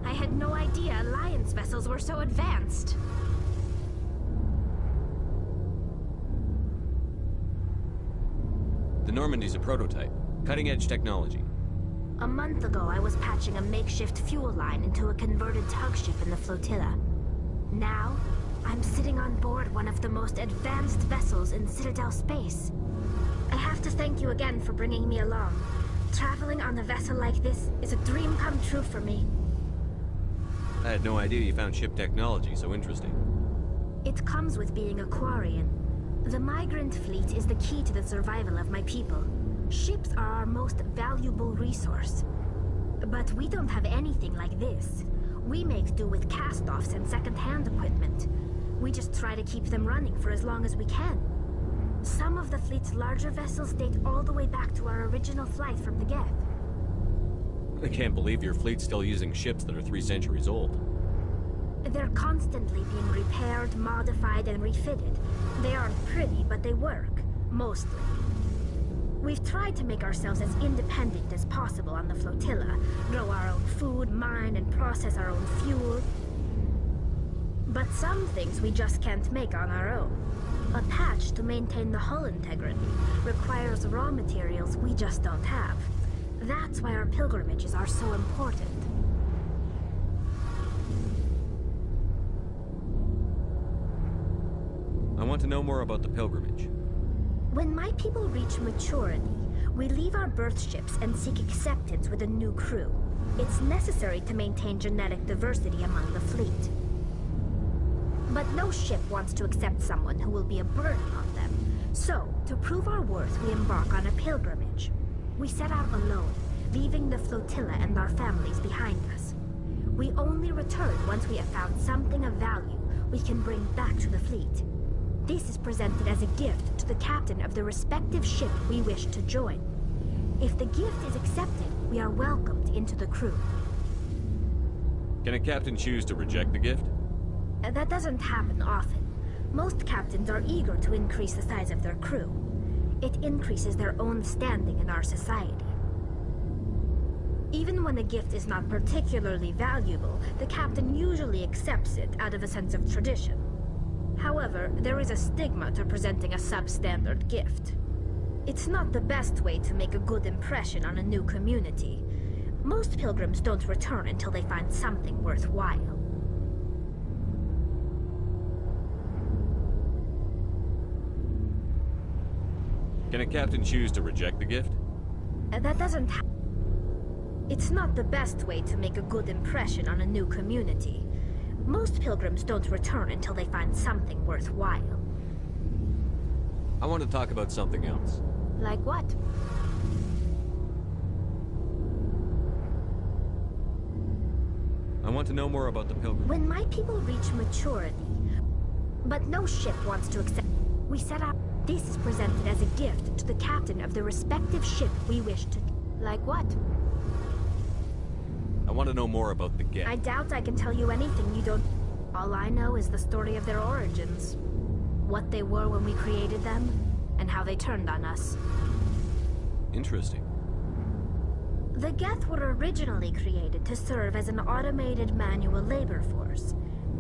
I had no idea Alliance vessels were so advanced. The Normandy's a prototype. Cutting-edge technology. A month ago, I was patching a makeshift fuel line into a converted tug ship in the flotilla. Now, I'm sitting on board one of the most advanced vessels in Citadel space. I have to thank you again for bringing me along. Traveling on a vessel like this is a dream come true for me. I had no idea you found ship technology so interesting. It comes with being a Quarian. The migrant fleet is the key to the survival of my people. Ships are our most valuable resource. But we don't have anything like this. We make do with cast-offs and second-hand equipment. We just try to keep them running for as long as we can. Some of the fleet's larger vessels date all the way back to our original flight from the Geth. I can't believe your fleet's still using ships that are 3 centuries old. They're constantly being repaired, modified, and refitted. They aren't pretty, but they work. Mostly. We've tried to make ourselves as independent as possible on the flotilla, grow our own food, mine, and process our own fuel. But some things we just can't make on our own. A patch to maintain the hull integrity requires raw materials we just don't have. That's why our pilgrimages are so important. I want to know more about the pilgrimage. When my people reach maturity, we leave our birth ships and seek acceptance with a new crew. It's necessary to maintain genetic diversity among the fleet. But no ship wants to accept someone who will be a burden on them. So, to prove our worth, we embark on a pilgrimage. We set out alone, leaving the flotilla and our families behind us. We only return once we have found something of value we can bring back to the fleet. This is presented as a gift to the captain of the respective ship we wish to join. If the gift is accepted, we are welcomed into the crew. Can a captain choose to reject the gift? That doesn't happen often. Most captains are eager to increase the size of their crew. It increases their own standing in our society. Even when a gift is not particularly valuable, the captain usually accepts it out of a sense of tradition. However, there is a stigma to presenting a substandard gift. It's not the best way to make a good impression on a new community. Most pilgrims don't return until they find something worthwhile. Can a captain choose to reject the gift? That doesn't It's not the best way to make a good impression on a new community. Most pilgrims don't return until they find something worthwhile. I want to talk about something else. Like what? I want to know more about the pilgrim. When my people reach maturity, but no ship wants to accept, we set out. This is presented as a gift to the captain of the respective ship we wish to. Like what? I want to know more about the Geth. I doubt I can tell you anything you don't. All I know is the story of their origins. What they were when we created them, and how they turned on us. Interesting. The Geth were originally created to serve as an automated manual labor force.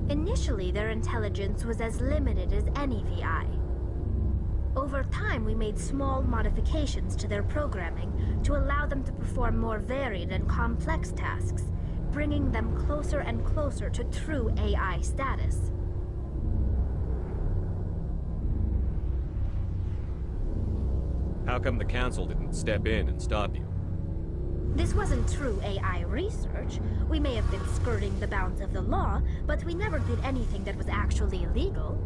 Initially, their intelligence was as limited as any VI. Over time, we made small modifications to their programming to allow them to perform more varied and complex tasks, bringing them closer and closer to true AI status. How come the Council didn't step in and stop you? This wasn't true AI research. We may have been skirting the bounds of the law, but we never did anything that was actually illegal.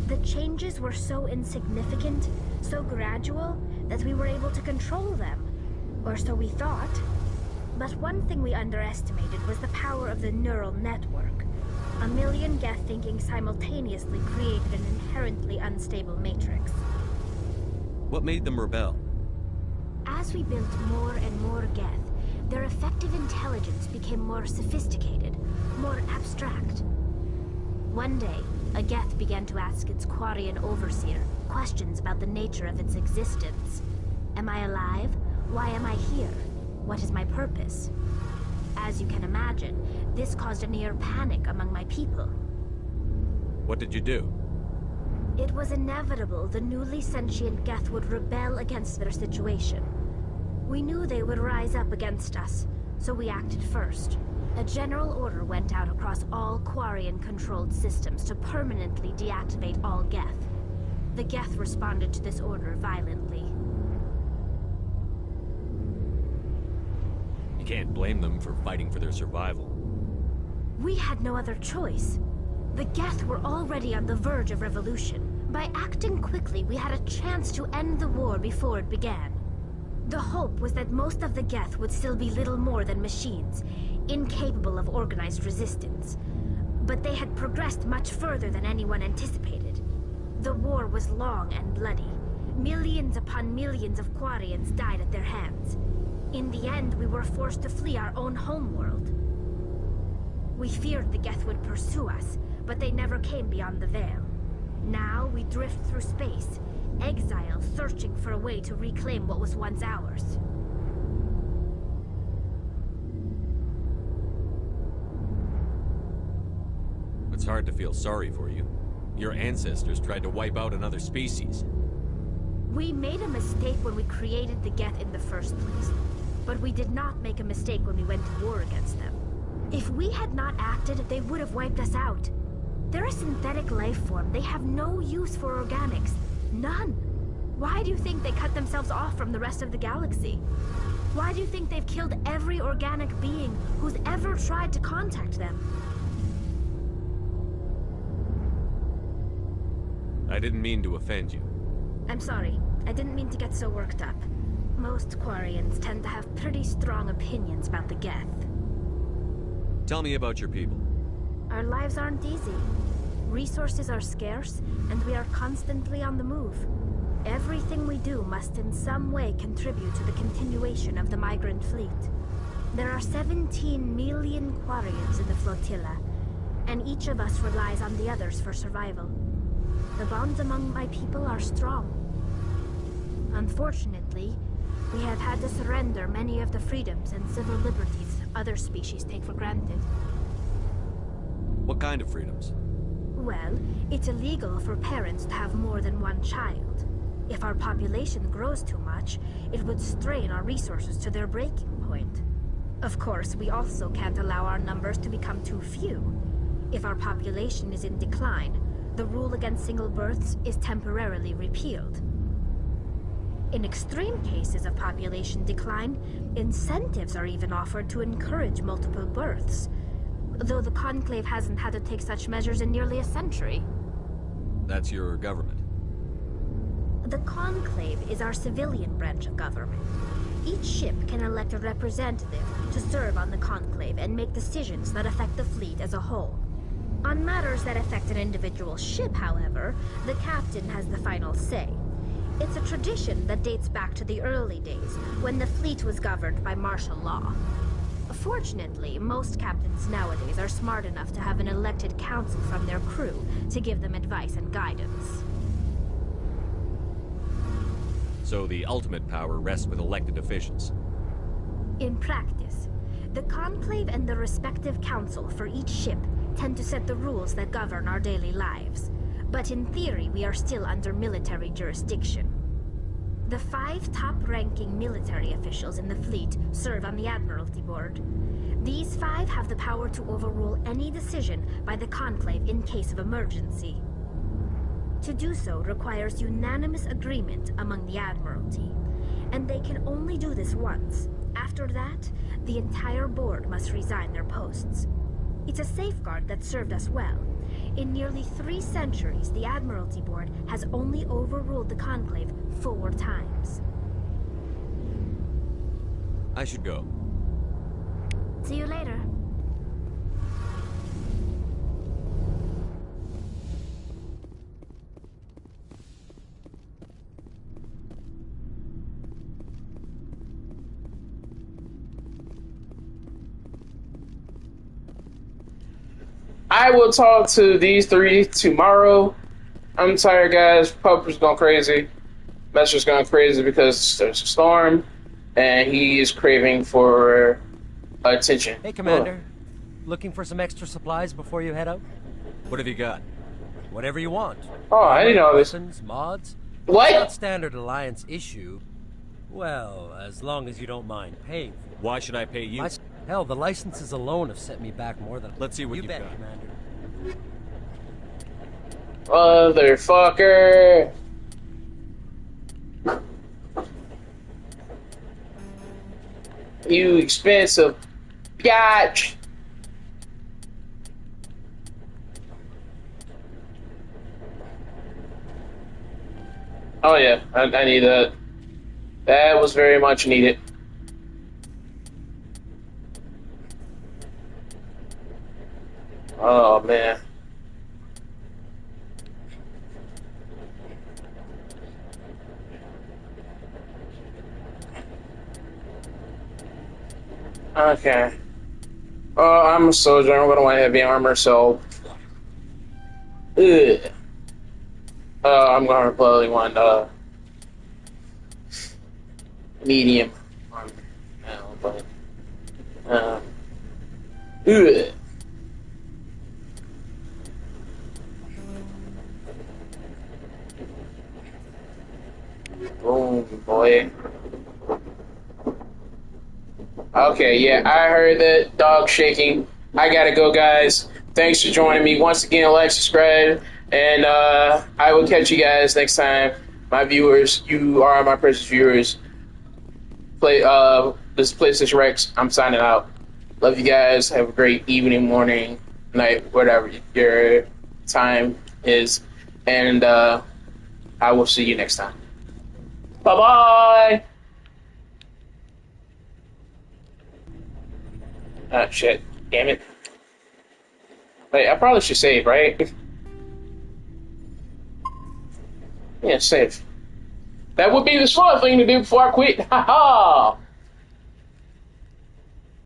The changes were so insignificant, so gradual, that we were able to control them. Or so we thought. But one thing we underestimated was the power of the neural network. A million Geth thinking simultaneously created an inherently unstable matrix. What made them rebel? As we built more and more Geth, their effective intelligence became more sophisticated, more abstract. One day, a Geth began to ask its Quarian overseer questions about the nature of its existence. Am I alive? Why am I here? What is my purpose? As you can imagine, this caused a near panic among my people. What did you do? It was inevitable the newly sentient Geth would rebel against their situation. We knew they would rise up against us, so we acted first. A general order went out across all Quarian-controlled systems to permanently deactivate all Geth. The Geth responded to this order violently. You can't blame them for fighting for their survival. We had no other choice. The Geth were already on the verge of revolution. By acting quickly, we had a chance to end the war before it began. The hope was that most of the Geth would still be little more than machines, incapable of organized resistance. But they had progressed much further than anyone anticipated. The war was long and bloody. Millions upon millions of Quarians died at their hands. In the end, we were forced to flee our own homeworld. We feared the Geth would pursue us, but they never came beyond the Veil. Now we drift through space, exile searching for a way to reclaim what was once ours. It's hard to feel sorry for you. Your ancestors tried to wipe out another species. We made a mistake when we created the Geth in the first place, but we did not make a mistake when we went to war against them. If we had not acted, they would have wiped us out. They're a synthetic life form. They have no use for organics. None. Why do you think they cut themselves off from the rest of the galaxy? Why do you think they've killed every organic being who's ever tried to contact them? I didn't mean to offend you. I'm sorry. I didn't mean to get so worked up. Most Quarians tend to have pretty strong opinions about the Geth. Tell me about your people. Our lives aren't easy. Resources are scarce, and we are constantly on the move. Everything we do must in some way contribute to the continuation of the migrant fleet. There are 17 million Quarians in the flotilla, and each of us relies on the others for survival. The bonds among my people are strong. Unfortunately, we have had to surrender many of the freedoms and civil liberties other species take for granted. What kind of freedoms? Well, it's illegal for parents to have more than one child. If our population grows too much, it would strain our resources to their breaking point. Of course, we also can't allow our numbers to become too few. If our population is in decline, the rule against single births is temporarily repealed. In extreme cases of population decline, incentives are even offered to encourage multiple births, though the Conclave hasn't had to take such measures in nearly a century. That's your government. The Conclave is our civilian branch of government. Each ship can elect a representative to serve on the Conclave and make decisions that affect the fleet as a whole. On matters that affect an individual ship, however, the captain has the final say. It's a tradition that dates back to the early days, when the fleet was governed by martial law. Fortunately, most captains nowadays are smart enough to have an elected council from their crew to give them advice and guidance. So the ultimate power rests with elected officials. In practice, the Conclave and the respective council for each ship tend to set the rules that govern our daily lives. But in theory, we are still under military jurisdiction. The 5 top-ranking military officials in the fleet serve on the Admiralty Board. These 5 have the power to overrule any decision by the Conclave in case of emergency. To do so requires unanimous agreement among the Admiralty, and they can only do this once. After that, the entire board must resign their posts. It's a safeguard that served us well. In nearly 3 centuries, the Admiralty Board has only overruled the Conclave 4 times. I should go. See you later. I will talk to these 3 tomorrow. I'm tired, guys. Pupper's going crazy. Messer's going crazy because there's a storm, and he is craving for attention. Hey, Commander. Looking for some extra supplies before you head out? What have you got? Whatever you want. Oh, I didn't know this. Weapons, mods. What? It's not standard Alliance issue. Well, as long as you don't mind paying for it. Why should I pay you? Hell, the licenses alone have set me back more than... Let's see what you've bet, got. Commander. Motherfucker. You expensive biatch. Oh yeah, I need that. That was very much needed. Oh man. Okay. I'm a soldier. I'm gonna want heavy armor, so. Ugh. I'm gonna probably want medium armor now, but ugh. Boom, boy. Okay, yeah, I heard the dog shaking. I gotta go, guys. Thanks for joining me once again. Like, subscribe, and I will catch you guys next time. My viewers, you are my precious viewers. This is PlayStation Rex. I'm signing out. Love you guys. Have a great evening, morning, night, whatever your time is, and I will see you next time. Bye bye. Ah, shit. Damn it. Wait, I probably should save, right? Yeah, save. That would be the smart thing to do before I quit. Ha ha!